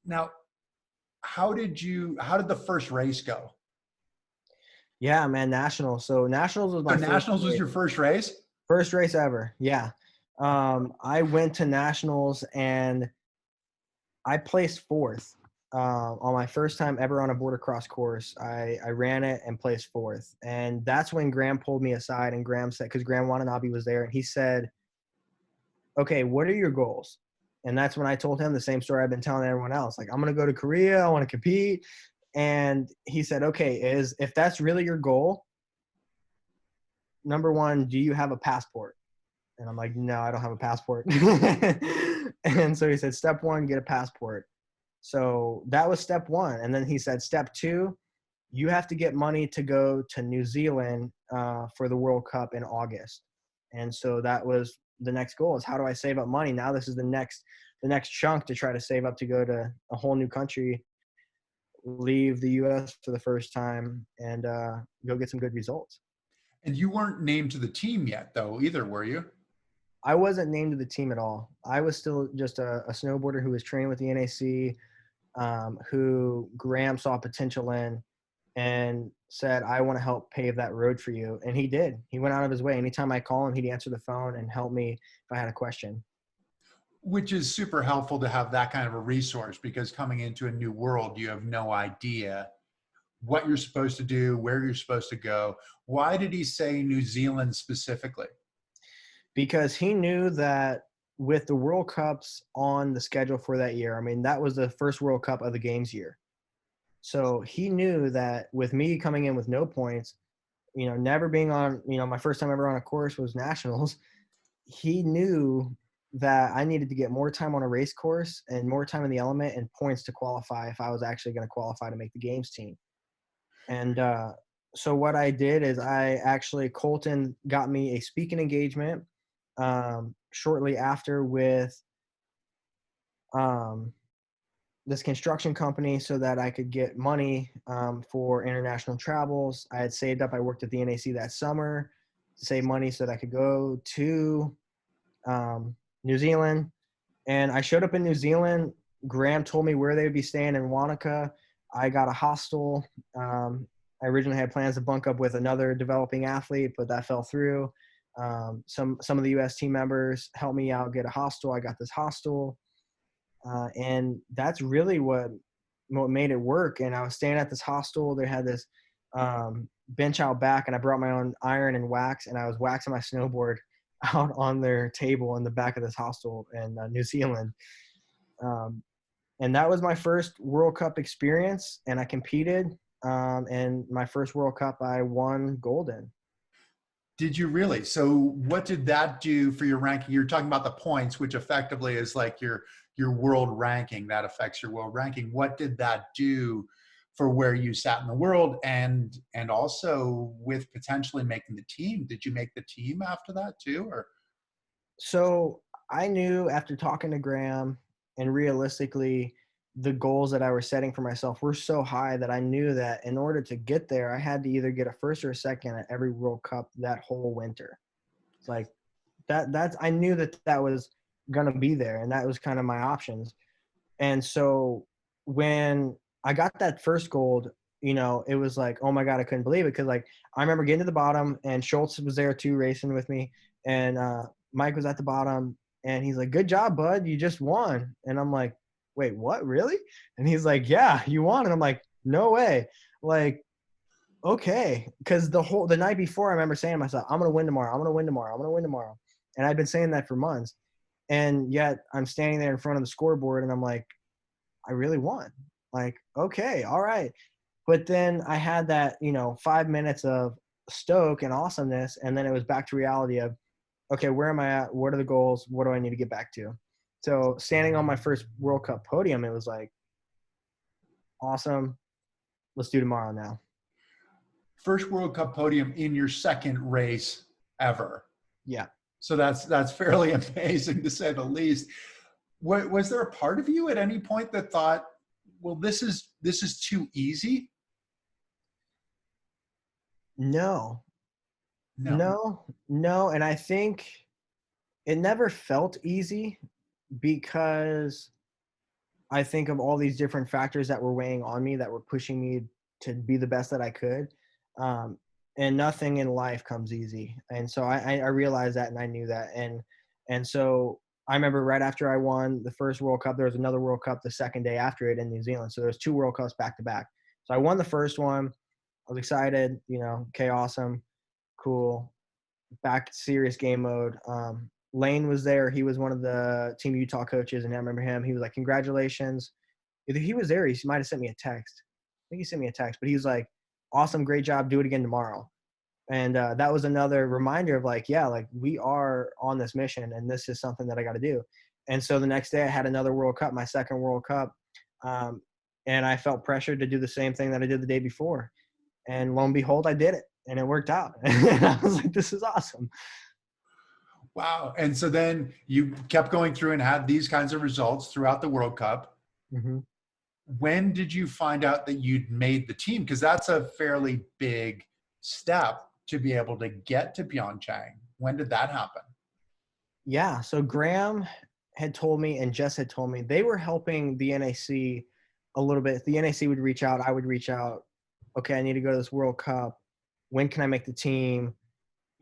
Now, how did the first race go? Yeah, man, nationals. So nationals was my nationals was your first race? First race ever. Yeah. I went to nationals and I placed fourth on my first time ever on a border cross course. I ran it and placed fourth. And that's when Graham pulled me aside, and Graham said, because Graham Watanabe was there, and he said, okay, what are your goals? And that's when I told him the same story I've been telling everyone else. Like, I'm going to go to Korea. I want to compete. And he said, okay, if that's really your goal, number one, do you have a passport? And I'm like, no, I don't have a passport. And so he said, step one, get a passport. So that was step one. And then he said, step two, you have to get money to go to New Zealand for the World Cup in August. And so that was the next goal, is how do I save up money? Now this is the next chunk to try to save up to go to a whole new country, leave the US for the first time, and go get some good results. And you weren't named to the team yet though either, were you? I wasn't named to the team at all. I was still just a snowboarder who was training with the NAC, who Graham saw potential in and said, I want to help pave that road for you. And he did. He went out of his way. Anytime I call him, he'd answer the phone and help me if I had a question. Which is super helpful to have that kind of a resource, because coming into a new world, you have no idea what you're supposed to do, where you're supposed to go. Why did he say New Zealand specifically? Because he knew that with the World Cups on the schedule for that year, I mean, that was the first World Cup of the Games year. So he knew that with me coming in with no points, never being on, my first time ever on a course was nationals. He knew that I needed to get more time on a race course and more time in the element and points to qualify if I was actually going to qualify to make the Games team. And so what I did is Colton got me a speaking engagement shortly after with this construction company so that I could get money for international travels. I had saved up. I worked at the NAC that summer to save money so that I could go to New Zealand. And I showed up in New Zealand. Graham told me where they would be staying in Wanaka. I got a hostel. I originally had plans to bunk up with another developing athlete, but that fell through. Some of the U.S. team members helped me out get a hostel. I got this hostel. And that's really what made it work. And I was staying at this hostel. They had this bench out back, and I brought my own iron and wax, and I was waxing my snowboard out on their table in the back of this hostel in New Zealand. And that was my first World Cup experience, and I competed. And my first World Cup, I won gold in. Did you really? So what did that do for your ranking? You're talking about the points, which effectively is like your world ranking. That affects your world ranking. What did that do for where you sat in the world, and also with potentially making the team. Did you make the team after that too, or? So I knew after talking to Graham, and realistically, the goals that I was setting for myself were so high that I knew that in order to get there, I had to either get a first or a second at every World Cup that whole winter. It's like that's I knew that that was gonna be there, and that was kind of my options. And so when I got that first gold, it was like, oh my God, I couldn't believe it. Cause like I remember getting to the bottom and Schultz was there too, racing with me. And Mike was at the bottom and he's like, good job, bud. You just won. And I'm like, wait, what, really? And he's like, yeah, you won. And I'm like, no way. Like, okay. Cause the night before I remember saying to myself, I'm going to win tomorrow. I'm going to win tomorrow. I'm going to win tomorrow. And I'd been saying that for months. And yet I'm standing there in front of the scoreboard and I'm like, I really won. Like, okay, all right. But then I had that, 5 minutes of stoke and awesomeness. And then it was back to reality of, okay, where am I at? What are the goals? What do I need to get back to? So standing on my first World Cup podium, it was like, awesome. Let's do tomorrow now. First World Cup podium in your second race ever. Yeah. So that's fairly amazing, to say the least. Was there a part of you at any point that thought, well, this is too easy? No. And I think it never felt easy because I think of all these different factors that were weighing on me that were pushing me to be the best that I could. And nothing in life comes easy. And so I realized that, and I knew that. And so I remember right after I won the first World Cup, there was another World Cup the second day after it in New Zealand. So there was 2 World Cups back to back. So I won the first one. I was excited, okay, awesome, cool. Back serious game mode. Lane was there. He was one of the Team Utah coaches, and I remember him. He was like, congratulations. Either he was there, he might have sent me a text. I think he sent me a text, but he was like, awesome, great job, do it again tomorrow. And that was another reminder of like, yeah, like we are on this mission and this is something that I got to do. And so the next day I had another World Cup, my second World Cup. And I felt pressured to do the same thing that I did the day before. And lo and behold, I did it and it worked out. And I was like, this is awesome. Wow. And so then you kept going through and had these kinds of results throughout the World Cup. Mm-hmm. When did you find out that you'd made the team? Because that's a fairly big step to be able to get to Pyeongchang. When did that happen? Yeah. So Graham had told me and Jess had told me they were helping the NAC a little bit. The NAC would reach out. I would reach out. Okay, I need to go to this World Cup. When can I make the team?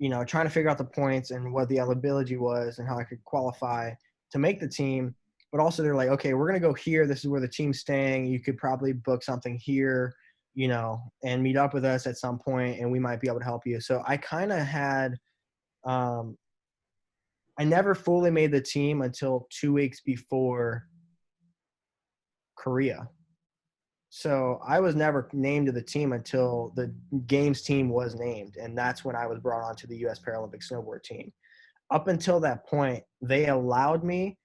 Trying to figure out the points and what the eligibility was and how I could qualify to make the team. But also they're like, okay, we're going to go here. This is where the team's staying. You could probably book something here, and meet up with us at some point and we might be able to help you. So I kind of had, I never fully made the team until 2 weeks before Korea. So I was never named to the team until the games team was named. And that's when I was brought onto the U.S. Paralympic Snowboard team. Up until that point, they allowed me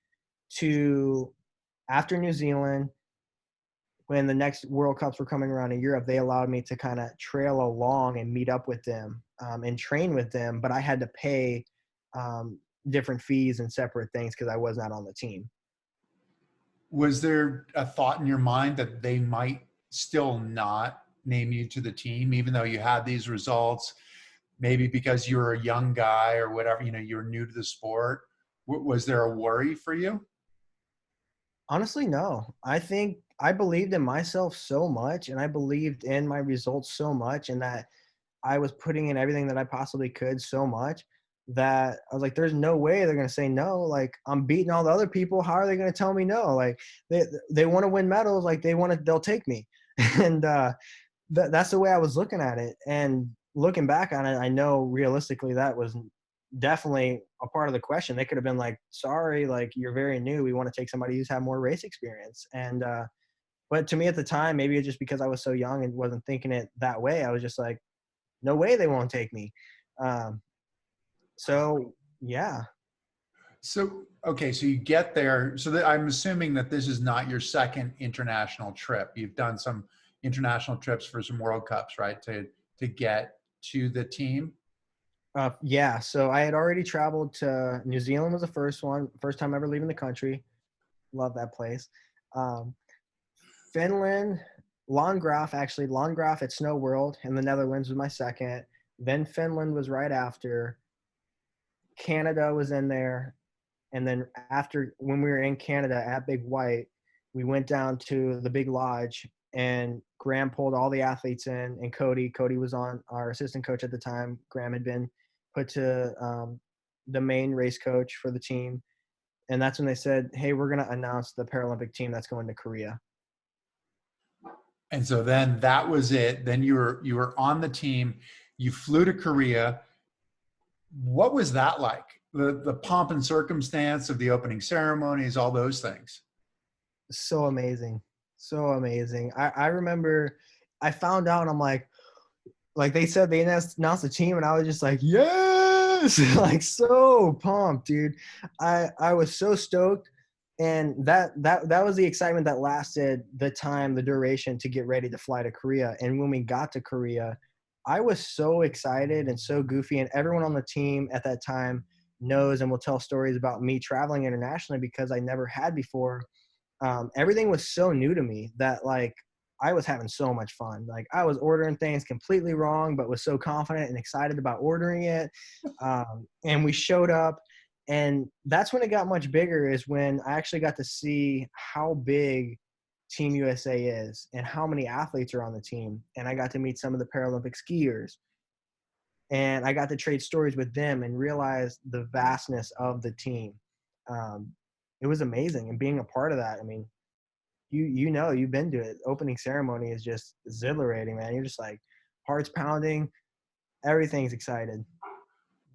to, after New Zealand, when the next World Cups were coming around in Europe, they allowed me to kind of trail along and meet up with them and train with them. But I had to pay different fees and separate things because I was not on the team. Was there a thought in your mind that they might still not name you to the team, even though you had these results, maybe because you were a young guy or whatever, you were new to the sport? Was there a worry for you? Honestly, no. I think I believed in myself so much and I believed in my results so much and that I was putting in everything that I possibly could so much that I was like, there's no way they're going to say no. Like, I'm beating all the other people. How are they going to tell me no? Like, they want to win medals. Like, they'll take me. And that's the way I was looking at it. And looking back on it, I know realistically that was definitely a part of the question. They could have been like, sorry, like, you're very new. We want to take somebody who's had more race experience. And but to me at the time, maybe it's just because I was so young and wasn't thinking it that way. I was just like, no way they won't take me. So, yeah. So, okay, so you get there. So I'm assuming that this is not your second international trip. You've done some international trips for some World Cups, right? To get to the team. Yeah, so I had already traveled to New Zealand was the first time ever leaving the country. Love that place. Um, Finland, Landgraf at Snow World in the Netherlands was my second. Then Finland was right after. Canada was in there. And then after, when we were in Canada at Big White, we went down to the Big Lodge and Graham pulled all the athletes in, and Cody was on, our assistant coach at the time. Graham had been put to the main race coach for the team. And that's when they said, hey, we're going to announce the Paralympic team that's going to Korea. And so then that was it. Then you were on the team. You flew to Korea. What was that like? The pomp and circumstance of the opening ceremonies, all those things. So amazing. So amazing. I remember I found out, I'm like they said they announced the team, and I was just like, yes, like so pumped, dude. I was so stoked. And that was the excitement that lasted the duration to get ready to fly to Korea. And when we got to Korea, I was so excited and so goofy. And everyone on the team at that time knows and will tell stories about me traveling internationally because I never had before. Everything was so new to me that like I was having so much fun. Like I was ordering things completely wrong, but was so confident and excited about ordering it. And we showed up, and that's when it got much bigger, is when I actually got to see how big Team USA is and how many athletes are on the team. And I got to meet some of the Paralympic skiers, and I got to trade stories with them and realize the vastness of the team. It was amazing. And being a part of that, I mean, you know, you've been to it. Opening ceremony is just exhilarating, man. You're just like hearts pounding, everything's excited.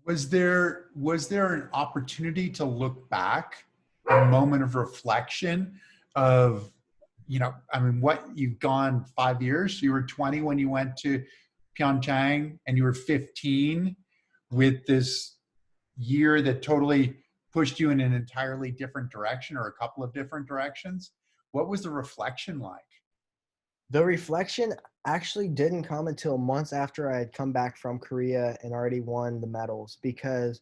Was there an opportunity to look back, a moment of reflection of, I mean, what you've gone 5 years? You were 20 when you went to Pyeongchang, and you were 15 with this year that totally pushed you in an entirely different direction, or a couple of different directions. What was the reflection like? The reflection actually didn't come until months after I had come back from Korea and already won the medals, because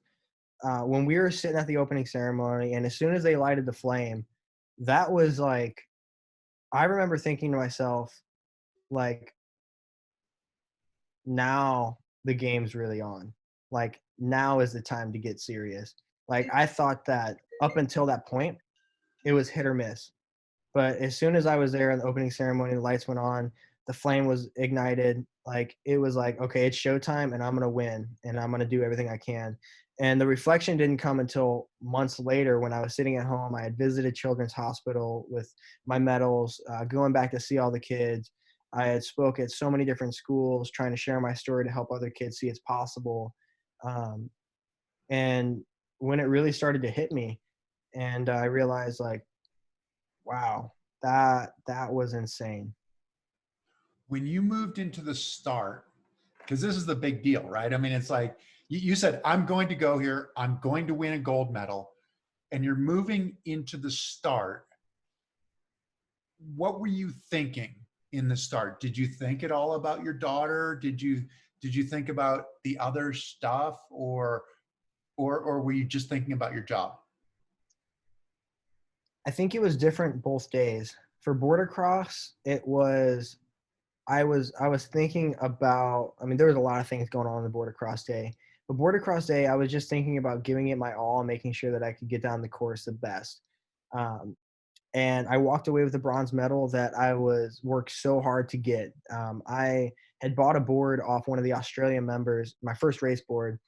when we were sitting at the opening ceremony, and as soon as they lighted the flame, that was like, I remember thinking to myself, like, now the game's really on. Like, now is the time to get serious. Like, I thought that up until that point, it was hit or miss. But as soon as I was there in the opening ceremony, the lights went on, the flame was ignited. Like, it was like, okay, it's showtime, and I'm going to win, and I'm going to do everything I can. And the reflection didn't come until months later, when I was sitting at home. I had visited Children's Hospital with my medals, going back to see all the kids. I had spoke at so many different schools trying to share my story to help other kids see it's possible. Um, and when it really started to hit me, and I realized, like, wow, that was insane. When you moved into the start, because this is the big deal, right? I mean, it's like you said, I'm going to go here, I'm going to win a gold medal, and you're moving into the start. What were you thinking in the start? Did you think at all about your daughter? Did you think about the other stuff, or were you just thinking about your job? I think it was different both days. For border cross, it was I was thinking about, I mean, there was a lot of things going on the border cross day. But border cross day, I was just thinking about giving it my all and making sure that I could get down the course the best. Um, and I walked away with a bronze medal that I was worked so hard to get. I had bought a board off one of the Australian members, my first race board.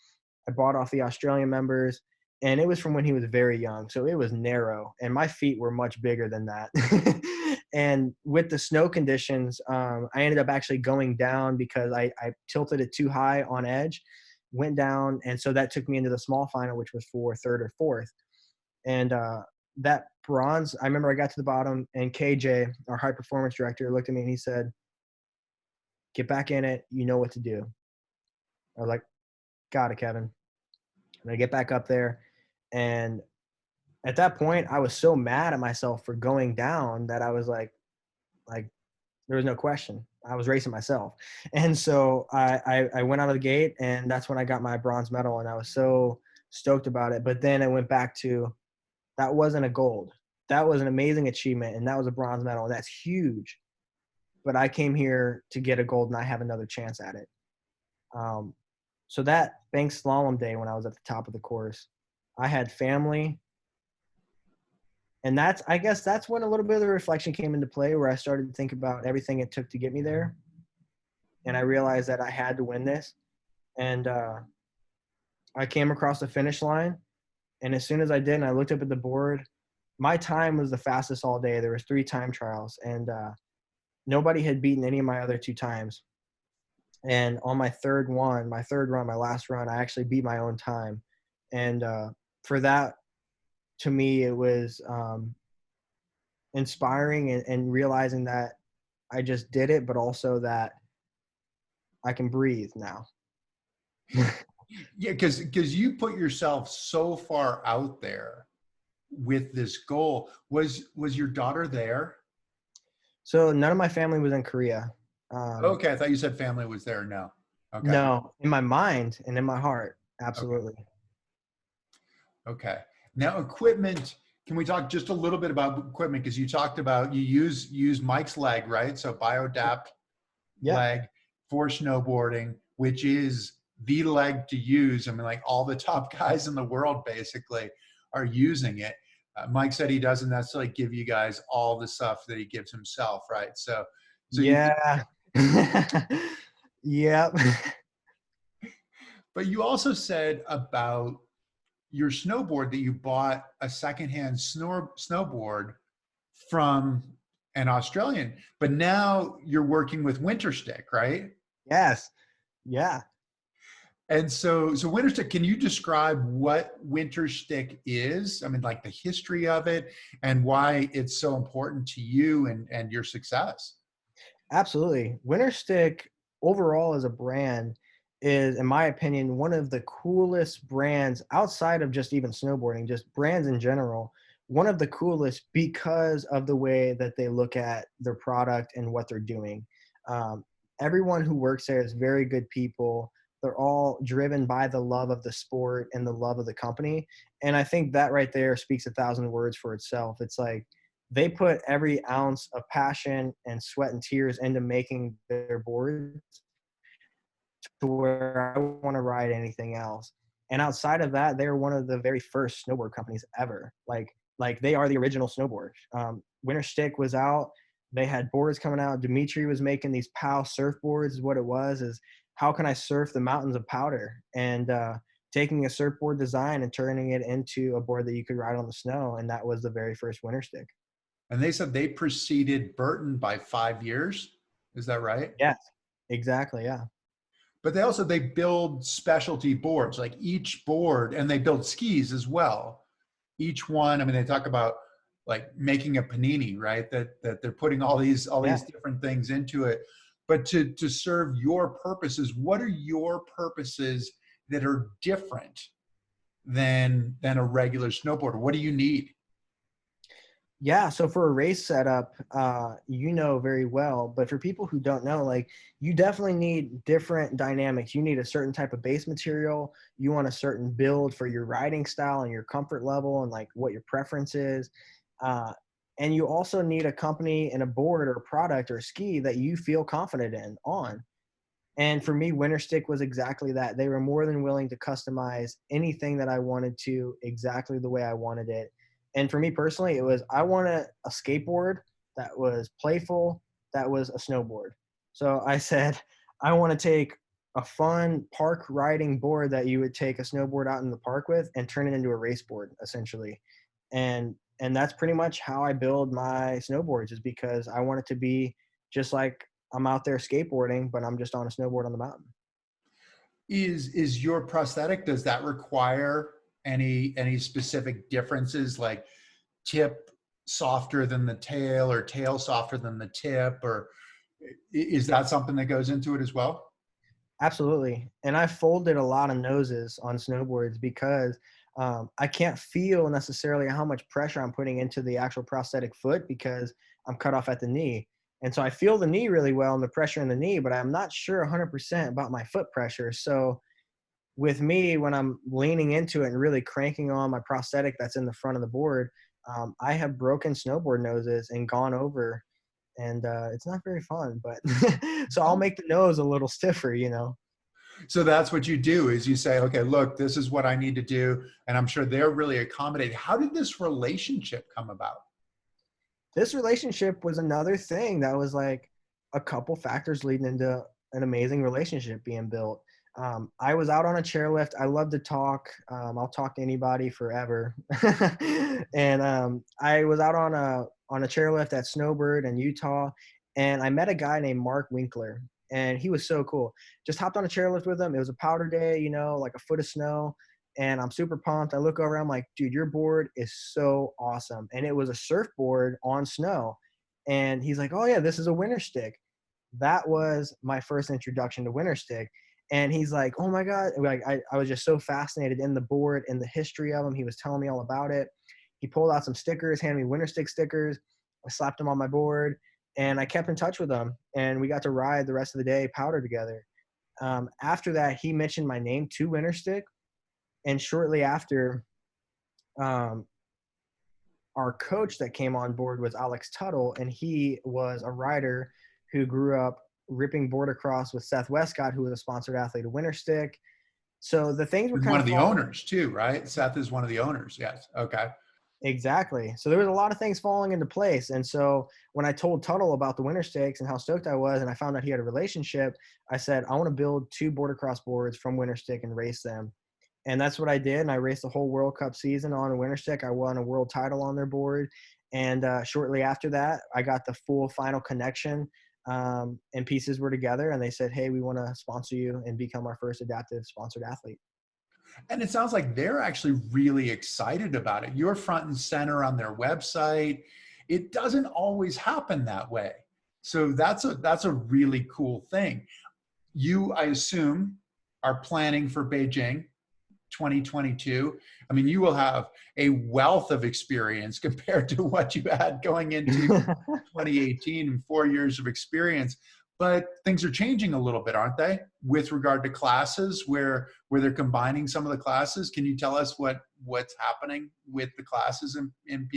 I bought off the Australian members, and it was from when he was very young. So it was narrow, and my feet were much bigger than that. And with the snow conditions, I ended up actually going down because I tilted it too high on edge, went down. And so that took me into the small final, which was for third or fourth. And that bronze, I remember I got to the bottom, and KJ, our high performance director, looked at me and he said, get back in it. You know what to do. I was like, got it, Kevin. And I get back up there, and at that point, I was so mad at myself for going down that I was like, There was no question. I was racing myself. And so I went out of the gate, and that's when I got my bronze medal, and I was so stoked about it. But then I went back to, that wasn't a gold. That was an amazing achievement, and that was a bronze medal, and that's huge. But I came here to get a gold, and I have another chance at it. Um, so that bank slalom day when I was at the top of the course, I had family, and that's, I guess that's when a little bit of the reflection came into play, where I started to think about everything it took to get me there. And I realized that I had to win this. And I came across the finish line. And as soon as I did, and I looked up at the board, my time was the fastest all day. There was 3 time trials, and nobody had beaten any of my other 2 times. And on my third run, my last run, I actually beat my own time. And for that, to me, it was inspiring, and realizing that I just did it, but also that I can breathe now. Yeah, because you put yourself so far out there with this goal. Was your daughter there? So none of my family was in Korea. Okay, I thought you said family was there. No. Okay. No, in my mind and in my heart, Okay. absolutely. Okay. Now equipment. Can we talk just a little bit about equipment? Because you talked about you use Mike's leg, right? So BioAdapt Yeah. leg for snowboarding, which is the leg to use. I mean, like all the top guys in the world basically are using it. Mike said he doesn't necessarily give you guys all the stuff that he gives himself, right? So you, Yeah. Yep. but you also said about your snowboard that you bought a secondhand snowboard from an Australian, but now you're working with Winterstick, right? Yes. Yeah. And so Winterstick, can you describe what Winterstick is? I mean, like the history of it and why it's so important to you and your success. Absolutely. Winter Stick overall as a brand is, in my opinion, one of the coolest brands outside of just even snowboarding, just brands in general. One of the coolest because of the way that they look at their product and what they're doing. Um, Everyone who works there is very good people. They're all driven by the love of the sport and the love of the company. And I think that right there speaks 1,000 words for itself. It's like, they put every ounce of passion and sweat and tears into making their boards to where I want to ride anything else. And outside of that, they're one of the very first snowboard companies ever. Like they are the original snowboard. Winter Stick was out. They had boards coming out. Dimitri was making these POW surfboards. Is what it was. Is how can I surf the mountains of powder? And taking a surfboard design and turning it into a board that you could ride on the snow. And that was the very first Winter Stick. And they said they preceded Burton by 5 years. Is that right? Yes, exactly. Yeah. But they build specialty boards, like each board, and they build skis as well. Each one, I mean, they talk about like making a panini, right? That they're putting all these Yeah. different things into it. But to serve your purposes, what are your purposes that are different than a regular snowboarder? What do you need? Yeah. So for a race setup, you know very well, but for people who don't know, like you definitely need different dynamics. You need a certain type of base material. You want a certain build for your riding style and your comfort level and like what your preference is. Uh, and you also need a company and a board or a product or a ski that you feel confident in on. And for me, Winterstick was exactly that. They were more than willing to customize anything that I wanted to exactly the way I wanted it. And for me personally, it was I wanted a skateboard that was playful, that was a snowboard. So I said, I want to take a fun park riding board that you would take a snowboard out in the park with and turn it into a race board, essentially. And that's pretty much how I build my snowboards, is because I want it to be just like I'm out there skateboarding, but I'm just on a snowboard on the mountain. Is your prosthetic, does that require any specific differences, like tip softer than the tail or tail softer than the tip, or is that something that goes into it as well? Absolutely. And I folded a lot of noses on snowboards because I can't feel necessarily how much pressure I'm putting into the actual prosthetic foot because I'm cut off at the knee. And so I feel the knee really well and the pressure in the knee, but I'm not sure 100% about my foot pressure. So with me, when I'm leaning into it and really cranking on my prosthetic that's in the front of the board, I have broken snowboard noses and gone over, and it's not very fun. But so I'll make the nose a little stiffer, you know. So that's what you do is you say, okay, look, this is what I need to do. And I'm sure they're really accommodating. How did this relationship come about? This relationship was another thing that was like a couple factors leading into an amazing relationship being built. I was out on a chairlift. I love to talk. I'll talk to anybody forever. And I was out on a chairlift at Snowbird in Utah, and I met a guy named Mark Winkler, and he was so cool. Just hopped on a chairlift with him. It was a powder day, you know, like a foot of snow, and I'm super pumped. I look over, I'm like, dude, your board is so awesome. And it was a surfboard on snow. And he's like, oh yeah, this is a winter stick. That was my first introduction to winter stick. And he's like, oh my God. Like I was just so fascinated in the board and the history of them. He was telling me all about it. He pulled out some stickers, handed me winter stick stickers. I slapped them on my board, and I kept in touch with him. And we got to ride the rest of the day powder together. After that, he mentioned my name to winter stick. And shortly after, um, our coach that came on board was Alex Tuttle, and he was a rider who grew up ripping board across with Seth Westcott, who was a sponsored athlete of Winterstick. So the things were And kind one of of the falling. owners too, right? Seth is one of the owners. Yes. Okay. Exactly. So there was a lot of things falling into place. And so when I told Tuttle about the winter stakes and how stoked I was, and I found out he had a relationship, I said, I want to build 2 border cross boards from winter stick and race them. And that's what I did. And I raced the whole World Cup season on a winter stick. I won a world title on their board. And shortly after that, I got the full final connection, and pieces were together. And they said, hey, we want to sponsor you and become our first adaptive sponsored athlete. And it sounds like they're actually really excited about it. You're front and center on their website. It doesn't always happen that way. So that's a really cool thing. You, I assume, are planning for Beijing 2022. I mean, you will have a wealth of experience compared to what you had going into 2018 and 4 years of experience. But things are changing a little bit, aren't they? With regard to classes, where they're combining some of the classes. Can you tell us what's happening with the classes in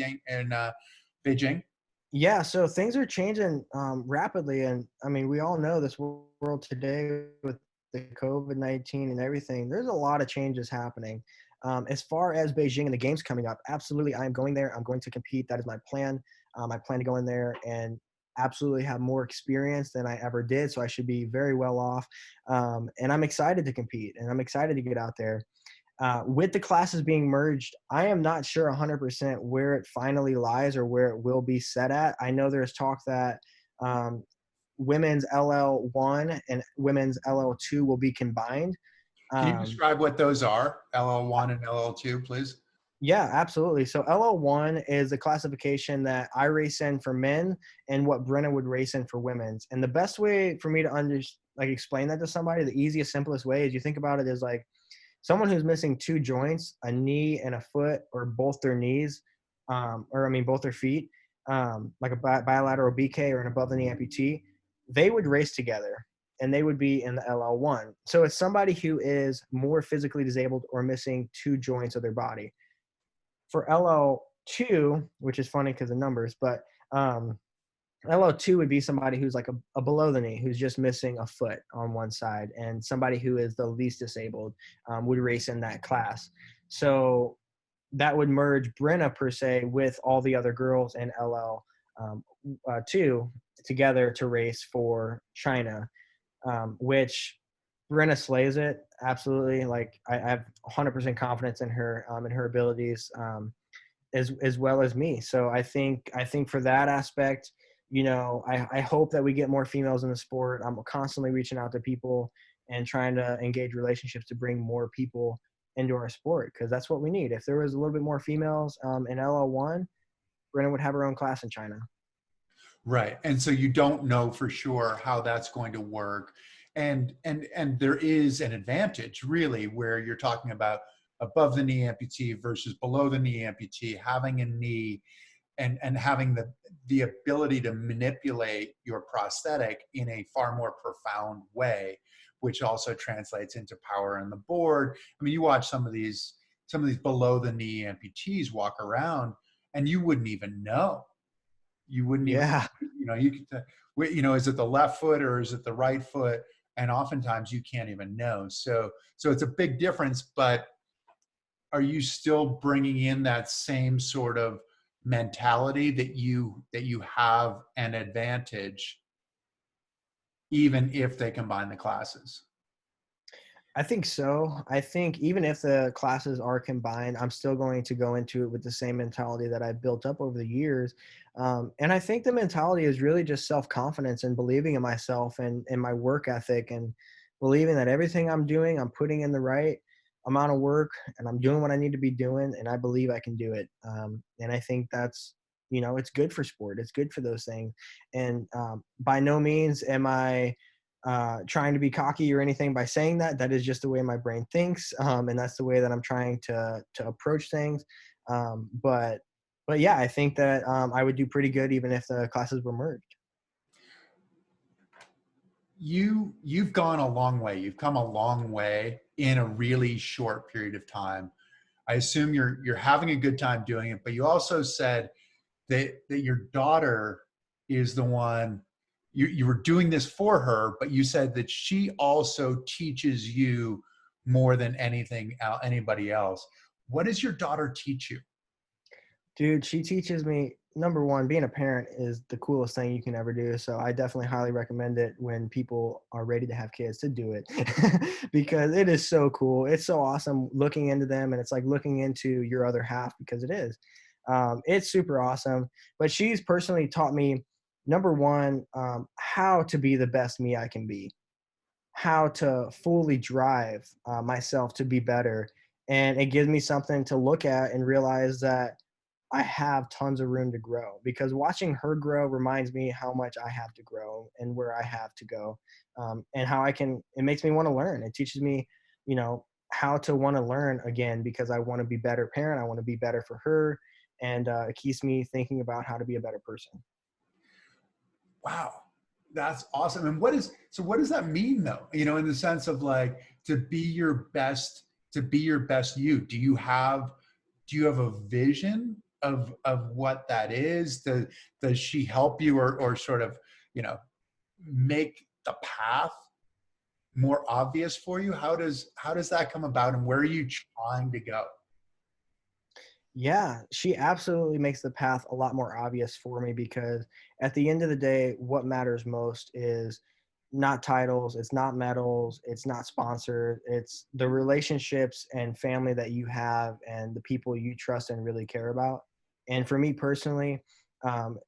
Beijing? Yeah, so things are changing rapidly, and I mean, we all know this world today with the COVID-19 and everything. There's a lot of changes happening. As far as Beijing and the games coming up, absolutely, I am going there. I'm going to compete. That is my plan. I plan to go in there and absolutely have more experience than I ever did. So I should be very well off. And I'm excited to compete, and I'm excited to get out there. With the classes being merged, I am not sure 100% where it finally lies or where it will be set at. I know there's talk that women's LL1 and women's LL2 will be combined. Can you Um, describe what those are, LL1 and LL2, please? yeah, absolutely. So LL1 is the classification that I race in for men and what Brenna would race in for women's. And the best way for me to explain that to somebody, the easiest, simplest way is you think about it as like someone who's missing 2 joints, a knee and a foot, or both their knees, both their feet, like a bilateral BK or an above the knee amputee, they would race together and they would be in the LL1. So it's somebody who is more physically disabled or missing 2 joints of their body. For LL2, which is funny because of numbers, but LO2 would be somebody who's like a below the knee, who's just missing a foot on one side, and somebody who is the least disabled would race in that class. So that would merge Brenna per se with all the other girls in LL2 together to race for China, which Brenna slays it absolutely. Like I have 100% confidence in her abilities, as well as me. So I think for that aspect, you know, I hope that we get more females in the sport. I'm constantly reaching out to people and trying to engage relationships to bring more people into our sport, because that's what we need. If there was a little bit more females in LL1, Brenna would have her own class in China. Right. And so you don't know for sure how that's going to work. And there is an advantage really where you're talking about above the knee amputee versus below the knee amputee having a knee. and having the ability to manipulate your prosthetic in a far more profound way, which also translates into power on the board. I mean, you watch some of these below the knee amputees walk around and you wouldn't even know. You wouldn't even, Yeah. you could, is it the left foot or is it the right foot? And oftentimes you can't even know. So it's a big difference, but are you still bringing in that same sort of mentality that you have an advantage, even if they combine the classes? I think so. I think even if the classes are combined, I'm still going to go into it with the same mentality that I've built up over the years. And I think the mentality is really just self-confidence and believing in myself and my work ethic, and believing that everything I'm doing, I'm putting in the right amount of work and I'm doing what I need to be doing. And I believe I can do it. And I think that's, it's good for sport. It's good for those things. And by no means am I trying to be cocky or anything by saying that. That is just the way my brain thinks, and that's the way that I'm trying to approach things. But yeah, I think that I would do pretty good even if the classes were merged. You've gone a long way. You've come a long way in a really short period of time. I assume you're having a good time doing it, but you also said that your daughter is the one. You were doing this for her, but you said that she also teaches you more than anybody else. What does your daughter teach you? Dude, she teaches me, number one, being a parent is the coolest thing you can ever do. So I definitely highly recommend it when people are ready to have kids to do it because it is so cool. It's so awesome looking into them, and it's like looking into your other half, because it is. It's super awesome. But she's personally taught me, number one, how to be the best me I can be, how to fully drive myself to be better. And it gives me something to look at and realize that I have tons of room to grow, because watching her grow reminds me how much I have to grow and where I have to go, and how it makes me want to learn. It teaches me, how to want to learn again, because I want to be a better parent. I want to be better for her. And it keeps me thinking about how to be a better person. Wow, that's awesome. And what does that mean though? In the sense of like to be your best you. Do you have a vision of what that is? Does she help you or sort of, make the path more obvious for you? How does that come about, and where are you trying to go? Yeah, she absolutely makes the path a lot more obvious for me, because at the end of the day, what matters most is not titles, it's not medals, it's not sponsored, it's the relationships and family that you have and the people you trust and really care about. And for me personally,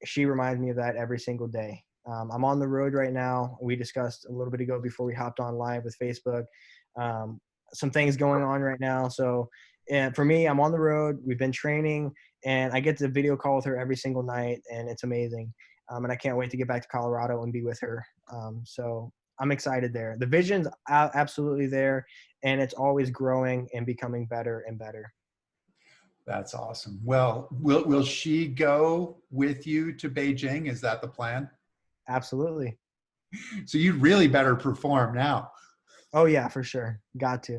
she reminds me of that every single day. I'm on the road right now. We discussed a little bit ago before we hopped on live with Facebook. Um, some things going on right now. So, and for me, I'm on the road. We've been training, and I get to video call with her every single night, and it's amazing. And I can't wait to get back to Colorado and be with her. So I'm excited there. The vision's absolutely there, and it's always growing and becoming better and better. That's awesome. Well, will she go with you to Beijing? Is that the plan? Absolutely. So you really better perform now. Oh yeah, for sure. Got to.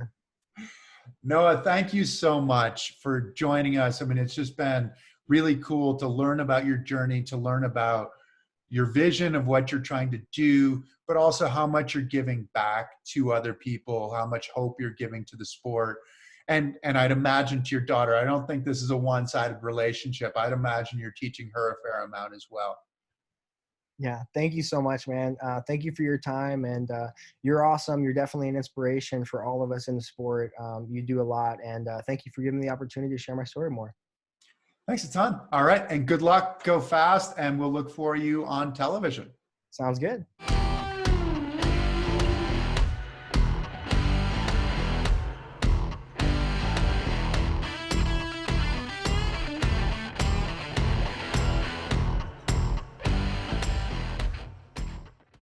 Noah, thank you so much for joining us. I mean, it's just been really cool to learn about your journey, to learn about your vision of what you're trying to do, but also how much you're giving back to other people, how much hope you're giving to the sport. And I'd imagine to your daughter, I don't think this is a one-sided relationship. I'd imagine you're teaching her a fair amount as well. Yeah, thank you so much, man. Thank you for your time, and you're awesome. You're definitely an inspiration for all of us in the sport. You do a lot, and thank you for giving me the opportunity to share my story more. Thanks a ton. All right, and good luck. Go fast, and we'll look for you on television. Sounds good.